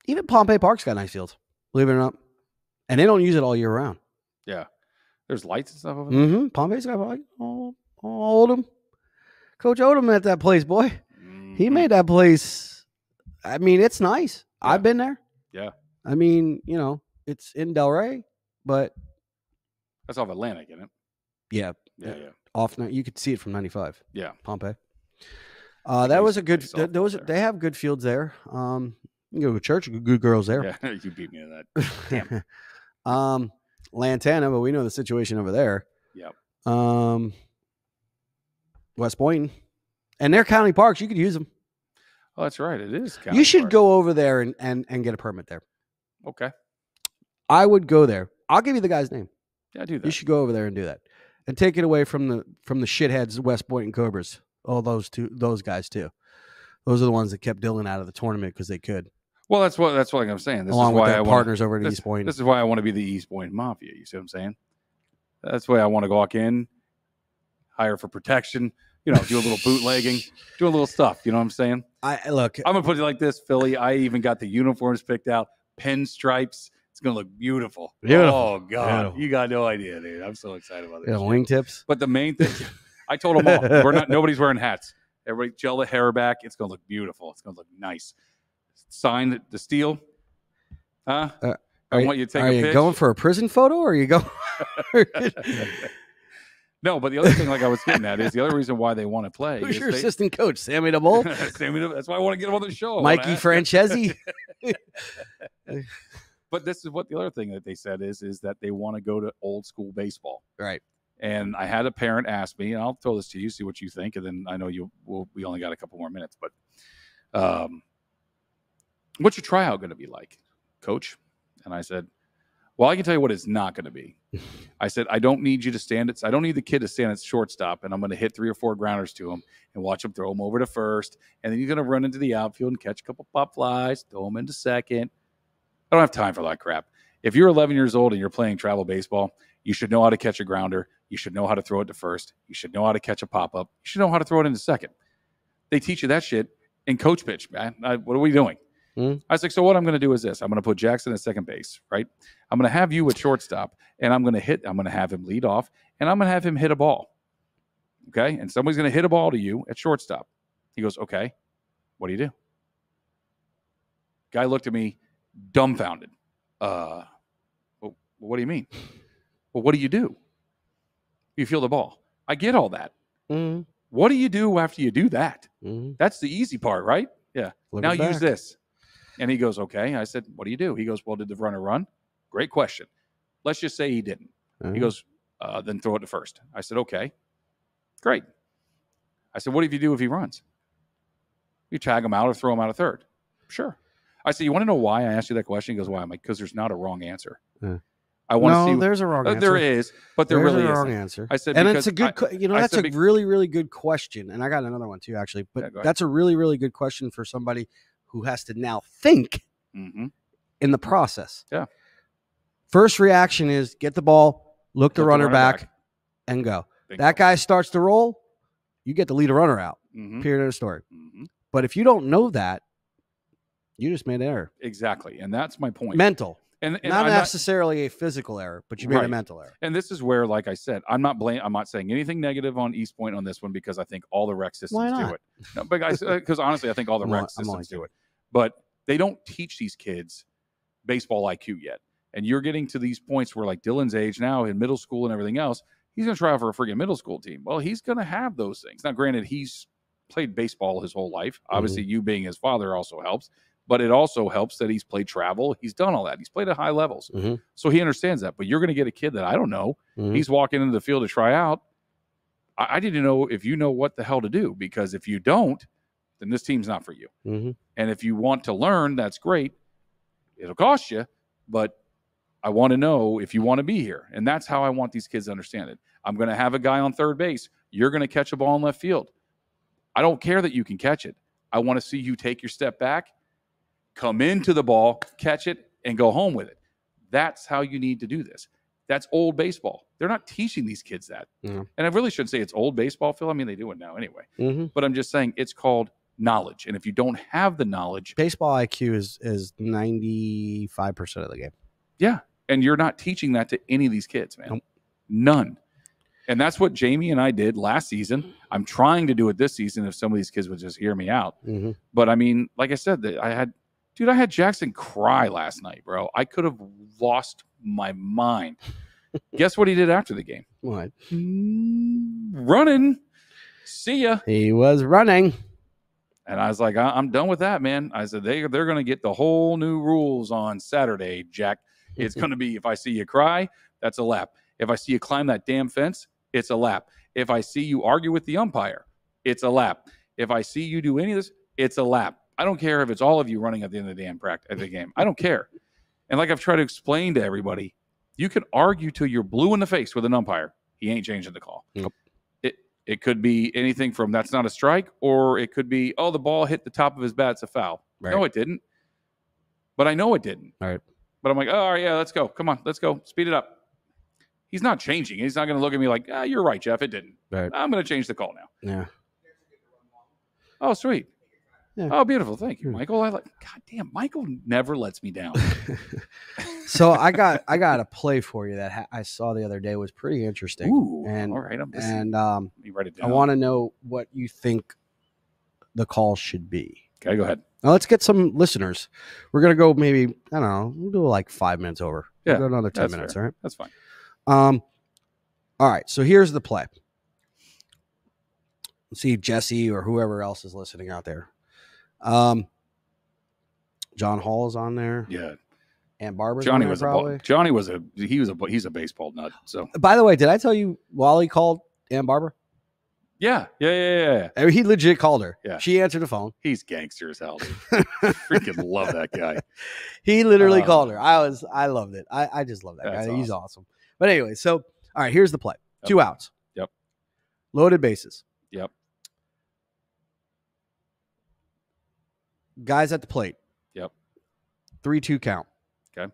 Even Pompey Park's got nice fields, believe it or not. And they don't use it all year round. Yeah. There's lights and stuff over there. Mm-hmm. Pompey's got like Odom. Coach Odom at that place, boy. Mm-hmm. He made that place. I mean, it's nice. Yeah. I've been there. Yeah. I mean, it's in Delray, but that's off Atlantic, isn't it? Yeah. Yeah. Off you could see it from 95. Yeah. Pompey. That was a good. They have good fields there. You go to church, good girls there. Yeah, you beat me to that. Damn. Lantana, but we know the situation over there. Yep. West Boyton, and they're county parks. You could use them. Oh, that's right. It is. County you should park. Go over there and get a permit there. Okay. I would go there. I'll give you the guy's name. Yeah, do that. You should go over there and do that, and take it away from the shitheads, West Boyton Cobras. All those guys too. Those are the ones that kept Dylan out of the tournament because they could. Well, that's what I'm saying. This Along is why with their I partners over at East Point. This is why I want to be the East Point Mafia. You see what I'm saying? That's why I want to walk in, hire for protection, do a little bootlegging, do a little stuff. You know what I'm saying? I'm gonna put it like this, Philly. I even got the uniforms picked out, pinstripes. It's gonna look beautiful. Oh God, beautiful. You got no idea, dude. I'm so excited about this. Yeah, wingtips. But the main thing, I told them all, nobody's wearing hats. Everybody gel the hair back. It's gonna look beautiful. It's gonna look nice. Sign the steel. I want you to take a pitch. Are you going for a prison photo or are you going? No, but the other thing, like I was getting at, is the other reason why they want to play. Who's your assistant coach? Sammy DeBull? That's why I want to get him on the show. Mikey Francesi? But this is what the other thing that they said is that they want to go to old school baseball. Right. And I had a parent ask me, and I'll throw this to you, see what you think, and then I know we only got a couple more minutes, but what's your tryout going to be like, Coach? And I said, well, I can tell you what it's not going to be. I said, I don't need you to stand I don't need the kid to stand at shortstop, and I'm going to hit 3 or 4 grounders to him and watch him throw him over to first, and then he's going to run into the outfield and catch a couple pop flies, throw him into second. I don't have time for that crap. If you're 11 years old and you're playing travel baseball, you should know how to catch a grounder. You should know how to throw it to first. You should know how to catch a pop-up. You should know how to throw it into second. They teach you that shit in coach pitch, man. What are we doing? I was like, so what I'm going to do is this. I'm going to put Jackson at second base, right? I'm going to have you at shortstop, and I'm going to have him lead off, and I'm going to have him hit a ball. Okay? And somebody's going to hit a ball to you at shortstop. He goes, okay, what do you do? Guy looked at me dumbfounded. Well, what do you mean? Well, what do you do? You feel the ball. I get all that. Mm-hmm. What do you do after you do that? Mm-hmm. That's the easy part, right? Yeah. Now use this. And he goes, okay. I said, what do you do? He goes, well, did the runner run? Great question. Let's just say he didn't. Mm-hmm. He goes, then throw it to first. I said, okay. Great. I said, what do you do if he runs? You tag him out or throw him out of third. Sure. I said, you want to know why I asked you that question? He goes, why? I'm like, because there's not a wrong answer. Yeah. I want to see. There's a wrong answer. There is, but there really is a wrong answer. I said, and it's a good, that's a really, really good question. And I got another one too, actually. But that's a really, really good question for somebody who has to now think in the process. Yeah. First reaction is get the ball, look the runner back, and go. That guy starts to roll. you get to lead a runner out. Period of the story. But if you don't know that, you just made an error. Exactly. And that's my point. Mental. And not necessarily a physical error, but you made a mental error. And this is where, like I said, I'm not saying anything negative on East Point on this one because I think all the rec systems do it. No, but because honestly, I think all the rec systems do it. But they don't teach these kids baseball IQ yet. And you're getting to these points where, like Dylan's age now in middle school and everything else, he's going to try out for a friggin' middle school team. Well, he's going to have those things. Now, granted, he's played baseball his whole life. Obviously, you being his father also helps. But it also helps that he's played travel. He's done all that. He's played at high levels. So he understands that. But you're going to get a kid that I don't know. He's walking into the field to try out. I didn't know if you know what the hell to do. Because if you don't, then this team's not for you. And if you want to learn, that's great. It'll cost you. But I want to know if you want to be here. And that's how I want these kids to understand it. I'm going to have a guy on third base. You're going to catch a ball in left field. I don't care that you can catch it. I want to see you take your step back, come into the ball, catch it, and go home with it. That's how you need to do this. That's old baseball. They're not teaching these kids that. And I really shouldn't say it's old baseball, Phil. I mean, they do it now anyway. But I'm just saying it's called knowledge. And if you don't have the knowledge. Baseball IQ is 95% of the game. Yeah. And you're not teaching that to any of these kids, man. Nope. None. And that's what Jamie and I did last season. I'm trying to do it this season if some of these kids would just hear me out. But, I mean, like I said, I had Jackson cry last night, bro. I could have lost my mind. Guess what he did after the game? What? Running. See ya. He was running. And I was like, I'm done with that, man. I said, they're going to get the whole new rules on Saturday, Jack. It's going to be, if I see you cry, that's a lap. If I see you climb that damn fence, it's a lap. If I see you argue with the umpire, it's a lap. If I see you do any of this, it's a lap. I don't care if it's all of you running at the end of the damn practice, the game. I don't care. And like I've tried to explain to everybody, you can argue till you're blue in the face with an umpire. He ain't changing the call. Nope. It could be anything from that's not a strike, or it could be, oh, the ball hit the top of his bat. It's a foul. Right. No, it didn't. But I know it didn't. All right. But I'm like, oh, all right, yeah, let's go. Come on, let's go. Speed it up. He's not changing. He's not going to look at me like, you're right, Jeff. It didn't. Right. I'm going to change the call now. Yeah. Oh, sweet. Yeah. Oh, beautiful. Thank you, Michael. God damn, Michael never lets me down. So I got a play for you that I saw the other day. Was pretty interesting. Ooh, and all right. You write it down. I want to know what you think the call should be. Okay, go ahead. Now let's get some listeners. We're gonna go maybe, I don't know, we'll do like 5 minutes over. Yeah, we'll go another 10 minutes. Fair. All right, that's fine. All right. So here's the play. Let's see if Jesse or whoever else is listening out there. John Hall is on there. Yeah. And Barber's Johnny on there was probably. He's a baseball nut. So by the way, did I tell you Wally called Ann Barber? Yeah. I mean, he legit called her. Yeah. She answered the phone. He's gangster as hell. Freaking love that guy. He literally called her. I loved it. I just love that guy. Awesome. He's awesome. But anyway, so all right, here's the play. Yep. 2 outs. Yep. Loaded bases. Yep. Guys at the plate. Yep. 3-2 count. Okay.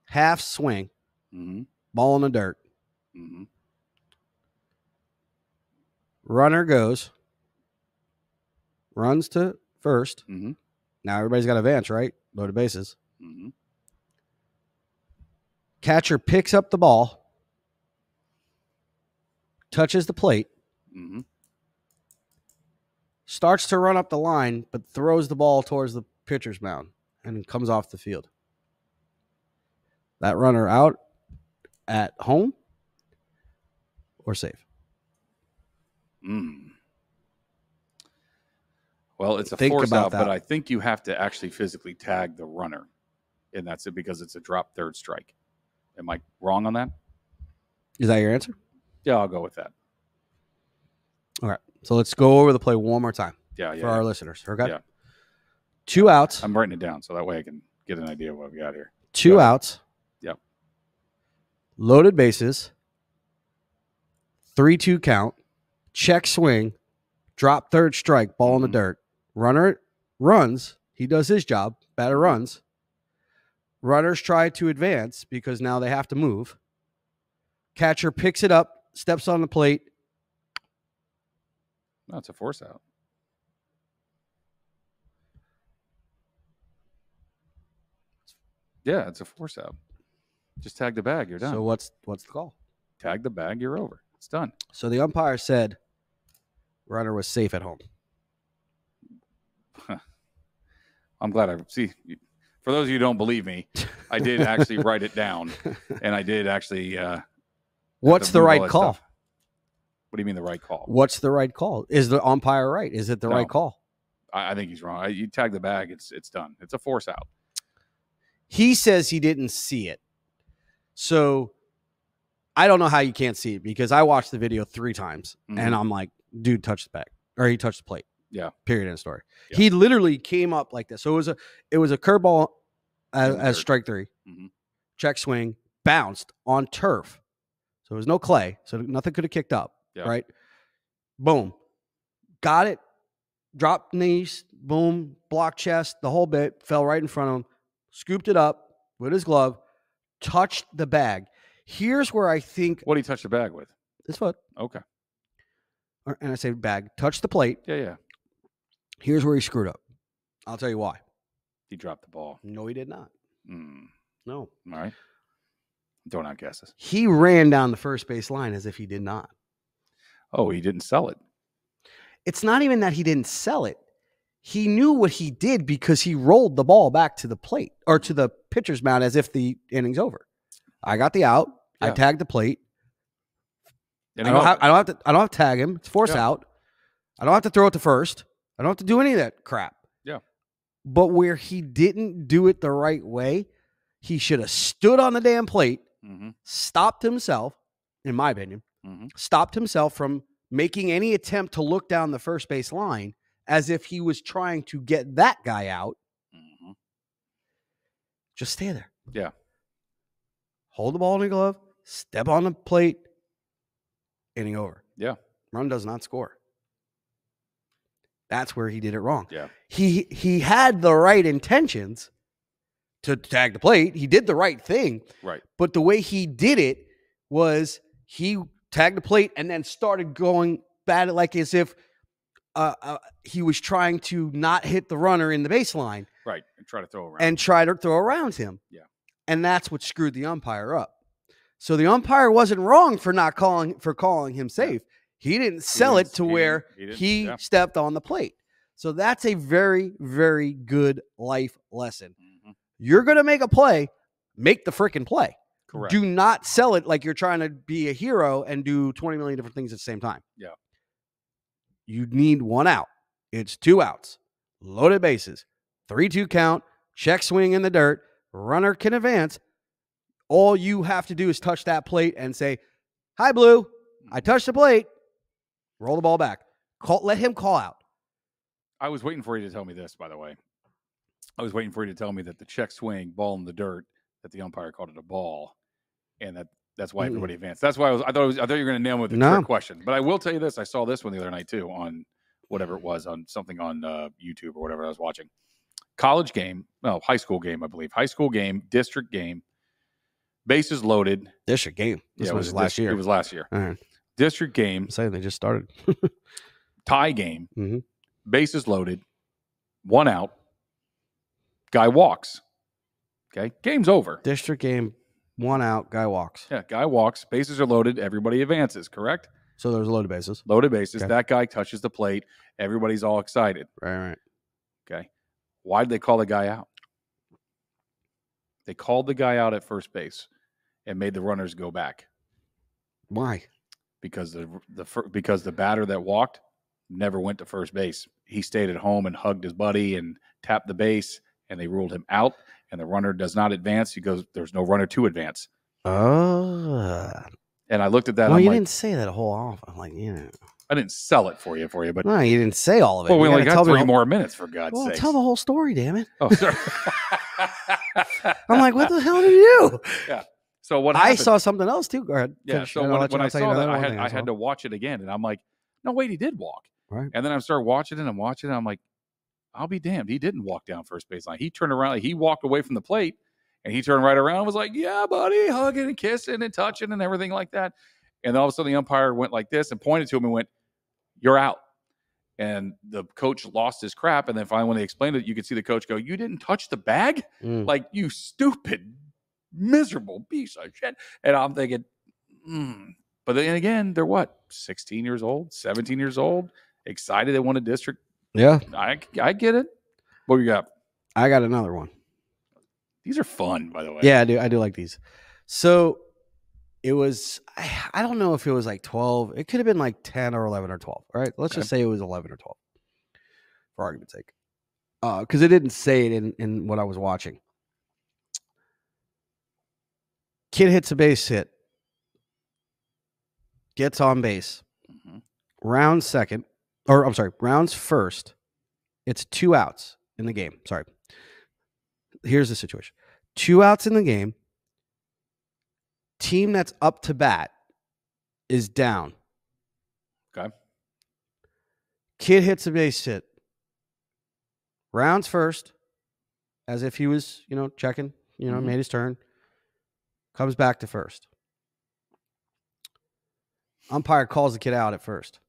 Half swing. Mm-hmm. Ball in the dirt. Mm-hmm. Runner goes. Runs to first. Mm-hmm. Now everybody's got advance, right? Loaded bases. Mm-hmm. Catcher picks up the ball. Touches the plate. Mm-hmm. Starts to run up the line, but throws the ball towards the pitcher's mound and comes off the field. That runner out at home or safe? Well, it's a force out, but I think you have to actually physically tag the runner. And that's it because it's a drop third strike. Am I wrong on that? Is that your answer? Yeah, I'll go with that. All right. So let's go over the play one more time for our listeners. Okay? Yeah. 2 outs. I'm writing it down so that way I can get an idea of what we got here. 2 outs. Yep. Loaded bases. 3-2 count. Check swing. Drop third strike. Ball in the dirt. Runner runs. He does his job. Batter runs. Runners try to advance because now they have to move. Catcher picks it up, steps on the plate, No, it's a force out. Yeah, it's a force out. Just tag the bag. You're done. So what's the call? Tag the bag. You're over. It's done. So the umpire said runner was safe at home. I'm glad I see. For those of you who don't believe me, I did actually write it down, and I did actually. What's the right call? Stuff. What do you mean the right call? What's the right call? Is the umpire right? Is it the right call? I think he's wrong. You tag the bag. It's done. It's a force out. He says he didn't see it. So I don't know how you can't see it because I watched the video 3 times and I'm like, dude touched the bag or he touched the plate. Yeah. Period. End of story. Yeah. He literally came up like this. So it was a curveball as strike 3. Check swing, bounced on turf. So there was no clay. So nothing could have kicked up. Yeah. Right. Boom. Got it. Dropped knees. Boom. Block chest. The whole bit. Fell right in front of him. Scooped it up with his glove. Touched the bag. Here's where I think. What did he touch the bag with? His foot. Okay. And I say bag. Touched the plate. Yeah. Here's where he screwed up. I'll tell you why. He dropped the ball. No, he did not. No. All right. Don't outguess us. He ran down the first base line as if he did not. Oh, he didn't sell it. It's not even that he didn't sell it. He knew what he did because he rolled the ball back to the plate or to the pitcher's mound as if the inning's over. I got the out. Yeah. I tagged the plate. I don't have to tag him. It's force out. I don't have to throw it to first. I don't have to do any of that crap. Yeah. But where he didn't do it the right way, he should have stood on the damn plate, stopped himself, in my opinion, stopped himself from making any attempt to look down the first base line as if he was trying to get that guy out. Just stay there. Yeah. Hold the ball in your glove, step on the plate, inning over. Yeah. Run does not score. That's where he did it wrong. Yeah. He had the right intentions to tag the plate. He did the right thing. Right. But the way he did it was he tagged the plate and then started going bad, like as if he was trying to not hit the runner in the baseline. Right. And try to throw around. Him. Yeah. And that's what screwed the umpire up. So the umpire wasn't wrong for calling him safe. He didn't sell it to where he stepped on the plate. So that's a very, very good life lesson. You're going to make a play, make the freaking play. Correct. Do not sell it like you're trying to be a hero and do 20 million different things at the same time. Yeah. You need 1 out. It's 2 outs. Loaded bases. 3-2 count. Check swing in the dirt. Runner can advance. All you have to do is touch that plate and say, "Hi, Blue. I touched the plate." Roll the ball back. Let him call out. I was waiting for you to tell me this, by the way. I was waiting for you to tell me that the check swing, ball in the dirt, that the umpire called it a ball, and that's why everybody advanced. That's why I thought you were going to nail me with the trick question. But I will tell you this: I saw this one the other night too on whatever it was, on something on YouTube or whatever I was watching. College game, high school game, I believe. High school game, district game, bases loaded. District game. This was last year. It was last year. All right. District game. Say they just started. Tie game. Bases loaded. 1 out. Guy walks. Okay. Game's over. District game. 1 out. Guy walks. Yeah. Guy walks. Bases are loaded. Everybody advances. Correct? So there's loaded bases. Loaded bases. Okay. That guy touches the plate. Everybody's all excited. Right. Okay. Why did they call the guy out? They called the guy out at first base and made the runners go back. Why? Because the batter that walked never went to first base. He stayed at home and hugged his buddy and tapped the base, and they ruled him out. And the runner does not advance. He goes, there's no runner to advance. Oh. And I looked at that. Well, you didn't say that a whole off. I'm like, I didn't sell it for you, but no, you didn't say all of it. Well, we only got 3 more minutes, for God's sake. Tell the whole story, damn it. Oh, sorry. I'm like, what the hell did you do? Yeah. So what happened? I saw something else too. Go ahead. Yeah. So when I saw that, I had to watch it again, and I'm like, no, wait, he did walk. Right. And then I started watching it. And I'm like, I'll be damned. He didn't walk down first base line. He turned around. He walked away from the plate, and he turned right around and was like, yeah, buddy, hugging and kissing and touching and everything like that. And then all of a sudden the umpire went like this and pointed to him and went, "You're out." and the coach lost his crap. And then finally, when they explained it, you could see the coach go, "You didn't touch the bag? Like, you stupid, miserable piece of shit." And I'm thinking, But then again, they're what, 16 years old, 17 years old, excited they won a district. Yeah. I get it. What you got? I got another one. These are fun, by the way. Yeah, I do like these. So it was, I don't know if it was like 12. It could have been like 10 or 11 or 12. All right. Let's just say it was 11 or 12 for argument's sake. Because it didn't say it in what I was watching. Kid hits a base hit. Gets on base. Rounds first. It's 2 outs in the game. Sorry. Here's the situation. 2 outs in the game. Team that's up to bat is down. Okay. Kid hits a base hit. Rounds first, as if he was, checking, made his turn. Comes back to first. Umpire calls the kid out at first.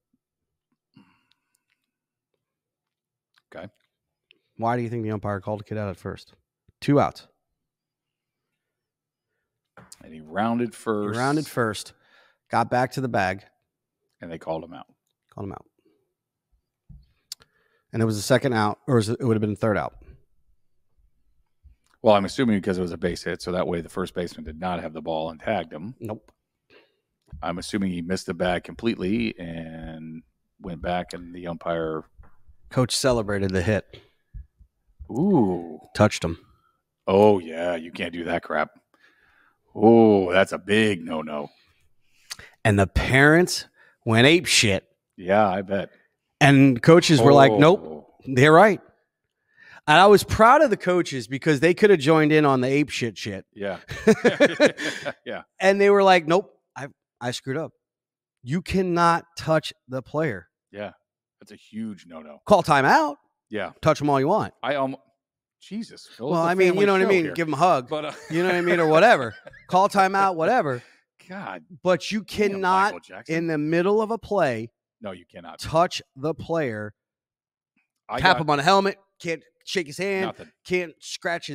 Okay. Why do you think the umpire called the kid out at first? 2 outs. And he rounded first. Got back to the bag. And they called him out. And it was the second out, or it would have been the third out. Well, I'm assuming because it was a base hit, so that way the first baseman did not have the ball and tagged him. Nope. I'm assuming he missed the bag completely and went back, and the umpire... Coach celebrated the hit. Ooh. Touched him. Oh, yeah. You can't do that crap. Oh, that's a big no-no. And the parents went ape shit. Yeah, I bet. And coaches were like, nope, they're right. And I was proud of the coaches because they could have joined in on the ape shit. Yeah. Yeah. And they were like, nope, I screwed up. You cannot touch the player. Yeah. That's a huge no-no. Call timeout. Yeah. Touch them all you want. Jesus. Well, I mean, you know what I mean? Here. Give them a hug. But, you know what I mean? Or whatever. Call timeout, whatever. God. But you cannot, in the middle of a play, no, you cannot touch the player. Tap him on the helmet. Can't shake his hand. Nothing. Can't scratch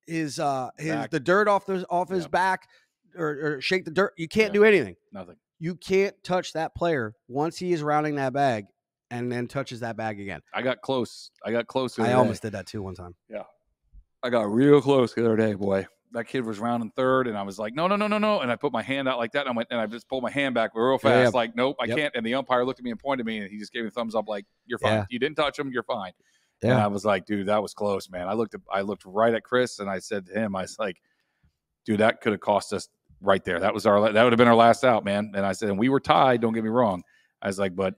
the dirt off his back or shake the dirt. You can't do anything. Nothing. You can't touch that player once he is rounding that bag and then touches that bag again. I got close. I almost did that too one time. Yeah. I got real close the other day, boy. That kid was rounding third, and I was like, no. And I put my hand out like that, and I just pulled my hand back real fast, like, nope, I can't. And the umpire looked at me and pointed at me, and he just gave me a thumbs up, like, you're fine. Yeah. You didn't touch him, you're fine. Yeah. And I was like, dude, that was close, man. I looked right at Chris, and I said to him, I was like, dude, that could have cost us right there. That would have been our last out, man. And I said, and we were tied, don't get me wrong. I was like, but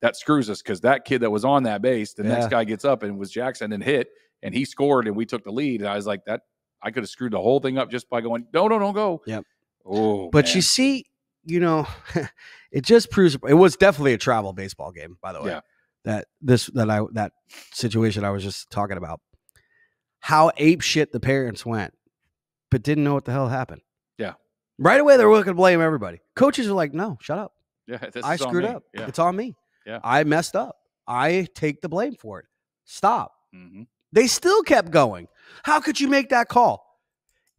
that screws us because that kid that was on that base, the next guy gets up and was Jackson and hit, and he scored, and we took the lead. And I was like, that I could have screwed the whole thing up just by going, no, don't go. Yep. Oh, but man. You see, it just proves it was definitely a travel baseball game, by the way. Yeah. That situation I was just talking about. How ape shit the parents went, but didn't know what the hell happened. Yeah. Right away, they were looking to blame everybody. Coaches are like, no, shut up. Yeah, I screwed up. Yeah. It's on me. Yeah. I messed up. I take the blame for it. Stop. Mm-hmm. They still kept going. How could you make that call?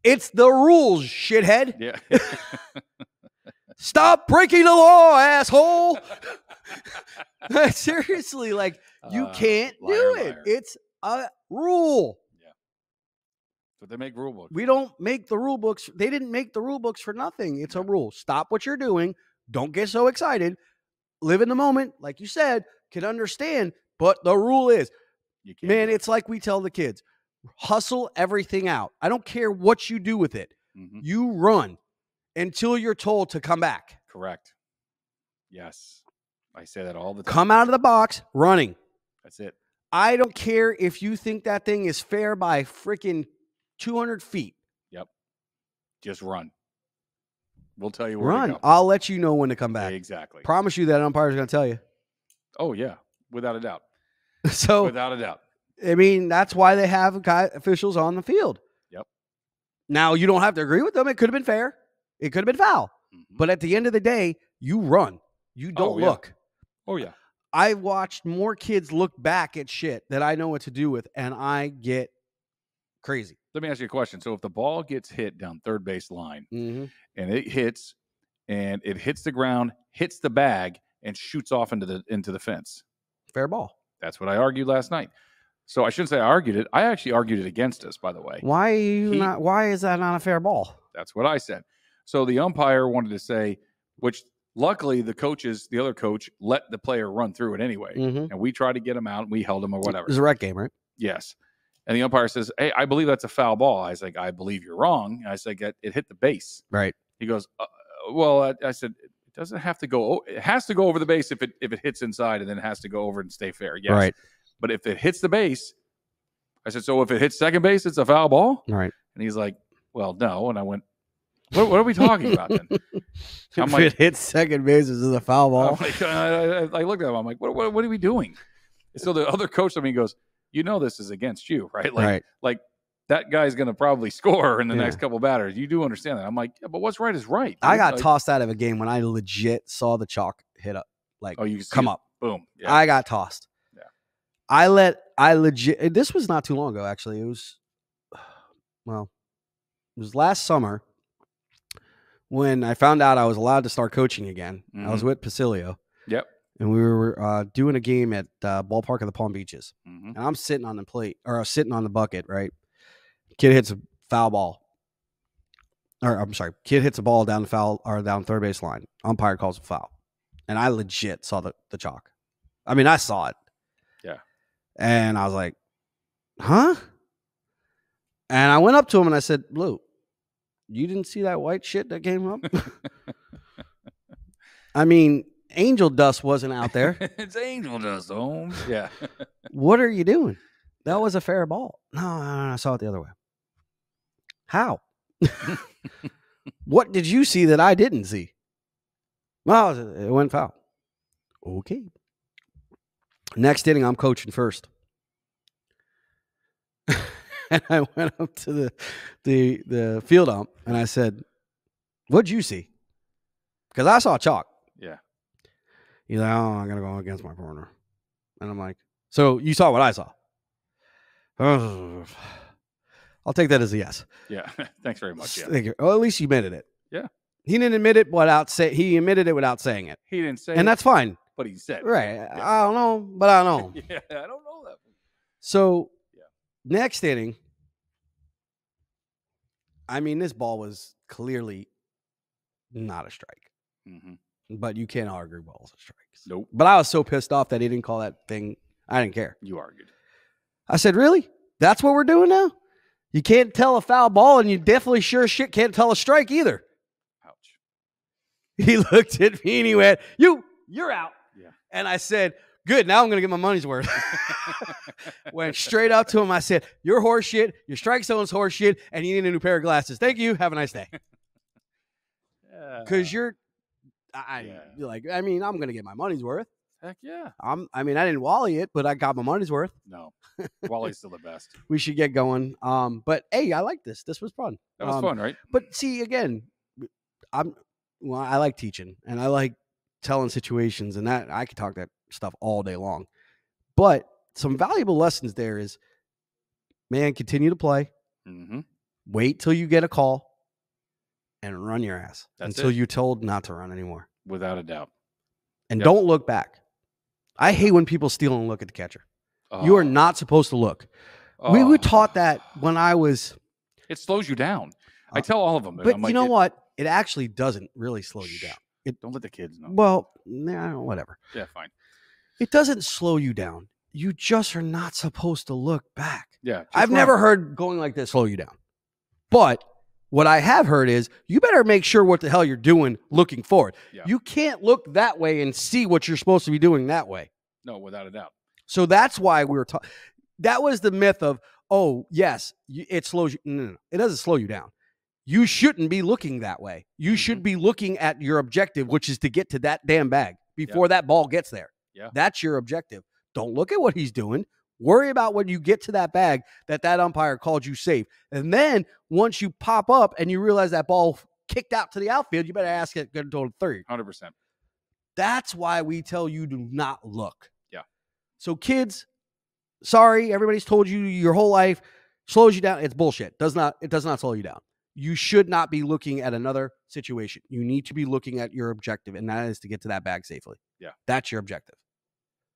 It's the rules, shithead. Yeah. Stop breaking the law, asshole. Seriously, you can't do it. Liar. It's a rule. Yeah. But they make rule books. We don't make the rule books. They didn't make the rule books for nothing. It's a rule. Stop what you're doing. Don't get so excited. Live in the moment, like you said, can understand, but the rule is, man, it's like we tell the kids, hustle everything out. I don't care what you do with it. Mm-hmm. You run until you're told to come back. Correct. Yes. I say that all the time. Come out of the box running. That's it. I don't care if you think that thing is fair by freaking 200 feet. Yep. Just run. We'll tell you where to go. I'll let you know when to come back. Exactly. Promise you that umpire's going to tell you. Oh, yeah. Without a doubt. So, without a doubt. I mean, that's why they have officials on the field. Yep. Now, you don't have to agree with them. It could have been fair. It could have been foul. Mm-hmm. But at the end of the day, you run. You don't look. Oh, yeah. I watched more kids look back at shit that I know what to do with, and I get crazy. Let me ask you a question. So if the ball gets hit down third base line Mm-hmm. and it hits the ground, hits the bag, and shoots off into the fence, fair ball. That's what I argued last night. So I shouldn't say I argued it. I actually argued it against us, by the way. Why is that not a fair ball? That's what I said. So the umpire wanted to say, which luckily the other coach let the player run through it anyway. Mm-hmm. And we tried to get him out and we held him or whatever. It was a rec game, right? Yes. And the umpire says, hey, I believe that's a foul ball. I was like, I believe you're wrong. I said, it hit the base. Right. He goes, well, I said, it doesn't have to go. It has to go over the base if it hits inside, and then it has to go over and stay fair. Yes. Right. But if it hits the base, I said, so if it hits second base, it's a foul ball? Right. And he's like, well, no. And I went, what are we talking about then? If it hits second base, is it a foul ball? I looked at him. I'm like, what are we doing? So the other coach of me goes, this is against you, right? Like that guy's going to probably score in the next couple batters. You do understand that. I'm like, yeah, but what's right is right. I got tossed out of a game when I legit saw the chalk hit up, you come up. Boom. Yeah. I got tossed. Yeah. This was not too long ago, actually. It was last summer when I found out I was allowed to start coaching again. Mm-hmm. I was with Pacilio. Yep. And we were doing a game at ballpark of the Palm Beaches. Mm-hmm. And I'm sitting on the plate, or sitting on the bucket, right? Kid hits a foul ball. Or I'm sorry, kid hits a ball down down third base line. Umpire calls a foul. And I legit saw the chalk. I mean, I saw it. Yeah. And I was like, huh? And I went up to him and I said, Blue, you didn't see that white shit that came up? I mean, angel dust wasn't out there. It's angel dust, Holmes. Yeah. What are you doing? That was a fair ball. No, I saw it the other way. How? What did you see that I didn't see? Well, it went foul. Okay. Next inning, I'm coaching first. And I went up to the field ump and I said, what'd you see? Because I saw chalk. Yeah. He's like, oh, I'm going to go against my partner. And I'm like, so you saw what I saw? Oh, I'll take that as a yes. Yeah. Thanks very much. Yeah. Thank you. Well, at least you admitted it. Yeah. He didn't admit it he admitted it without saying it. He didn't say it. And that's fine. But he said it. Right. Yeah. I don't know, but I know. Yeah, I don't know that. So, next inning, I mean, this ball was clearly not a strike. Mm-hmm. But you can't argue balls are strikes. Nope. But I was so pissed off that he didn't call that thing. I didn't care. You argued. I said, really? That's what we're doing now? You can't tell a foul ball, and you definitely sure shit can't tell a strike either. Ouch. He looked at me and he went, you're out. Yeah. And I said, good, now I'm going to get my money's worth. Went straight up to him. I said, you're horse shit, your strike zone's horse shit, and you need a new pair of glasses. Thank you. Have a nice day. Because I'm going to get my money's worth. Heck yeah. I didn't Wally it, but I got my money's worth. No. Wally's still the best. We should get going. But hey, I like this. This was fun. That was fun, right? But see, again, I like teaching and I like telling situations, and that I could talk that stuff all day long. But some valuable lessons there is, man, continue to play. Mm-hmm. Wait till you get a call and run your ass until you're told not to run anymore. Without a doubt. And don't look back. I hate when people steal and look at the catcher. Oh. You are not supposed to look. Oh. We were taught that when I was. It slows you down. I tell all of them. But you know what? It actually doesn't really slow you down. Don't let the kids know. Well, nah, whatever. Yeah, fine. It doesn't slow you down. You just are not supposed to look back. Yeah. I've never heard going like this slow you down. But what I have heard is you better make sure what the hell you're doing looking forward. Yeah. You can't look that way and see what you're supposed to be doing that way. No, without a doubt. So that's why we were talking. That was the myth of, oh, yes, it slows you. No. It doesn't slow you down. You shouldn't be looking that way. You should be looking at your objective, which is to get to that damn bag before that ball gets there. Yeah. That's your objective. Don't look at what he's doing. Worry about when you get to that bag that umpire called you safe. And then once you pop up and you realize that ball kicked out to the outfield, you better ask it go to third. 100%. That's why we tell you do not look. Yeah. So kids, sorry, everybody's told you your whole life, slows you down. It's bullshit. It does not slow you down. You should not be looking at another situation. You need to be looking at your objective, and that is to get to that bag safely. Yeah. That's your objective.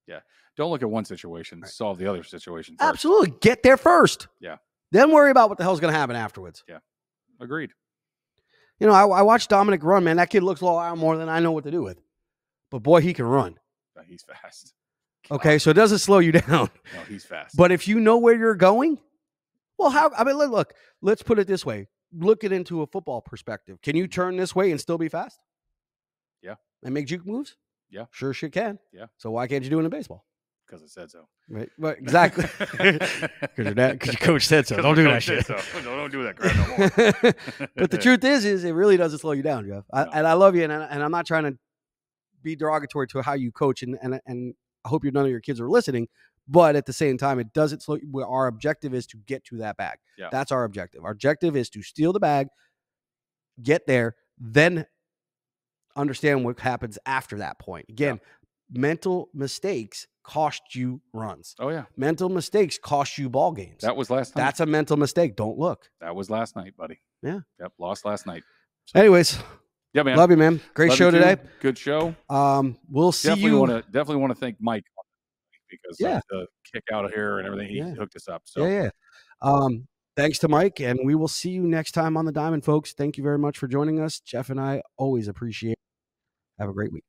Yeah. Don't look at one situation, right. Solve the other situation first. Absolutely. Get there first. Yeah. Then worry about what the hell's going to happen afterwards. Yeah. Agreed. You know, I watched Dominic run, man. That kid looks a lot more than I know what to do with. But boy, he can run. He's fast. Okay, so it doesn't slow you down. No, he's fast. But if you know where you're going, well, look, let's put it this way. Look it into a football perspective. Can you turn this way and still be fast? Yeah. And make juke moves? Yeah. Sure shit can. Yeah. So why can't you do it in baseball? Because it said so. Right. Exactly. Because your coach said so. Don't do that shit. So. Don't do that crap no more. But the truth is it really doesn't slow you down, Jeff. And I love you, and I'm not trying to be derogatory to how you coach, and I hope none of your kids are listening. But at the same time, it doesn't slow. Our objective is to get to that bag. Yeah. That's our objective. Our objective is to steal the bag, get there, then understand what happens after that point. Again, mental mistakes cost you runs. Oh, yeah. Mental mistakes cost you ball games. That was last night. That's a mental mistake. Don't look. That was last night, buddy. Yeah. Yep. Lost last night. So. Anyways. Yeah, man. Love you, man. Great show today. Good show. We'll see you. Definitely want to thank Mike because of the kick out of here and everything. He hooked us up. So thanks to Mike, and we will see you next time on the Diamond, folks. Thank you very much for joining us. Jeff and I always appreciate it. Have a great week.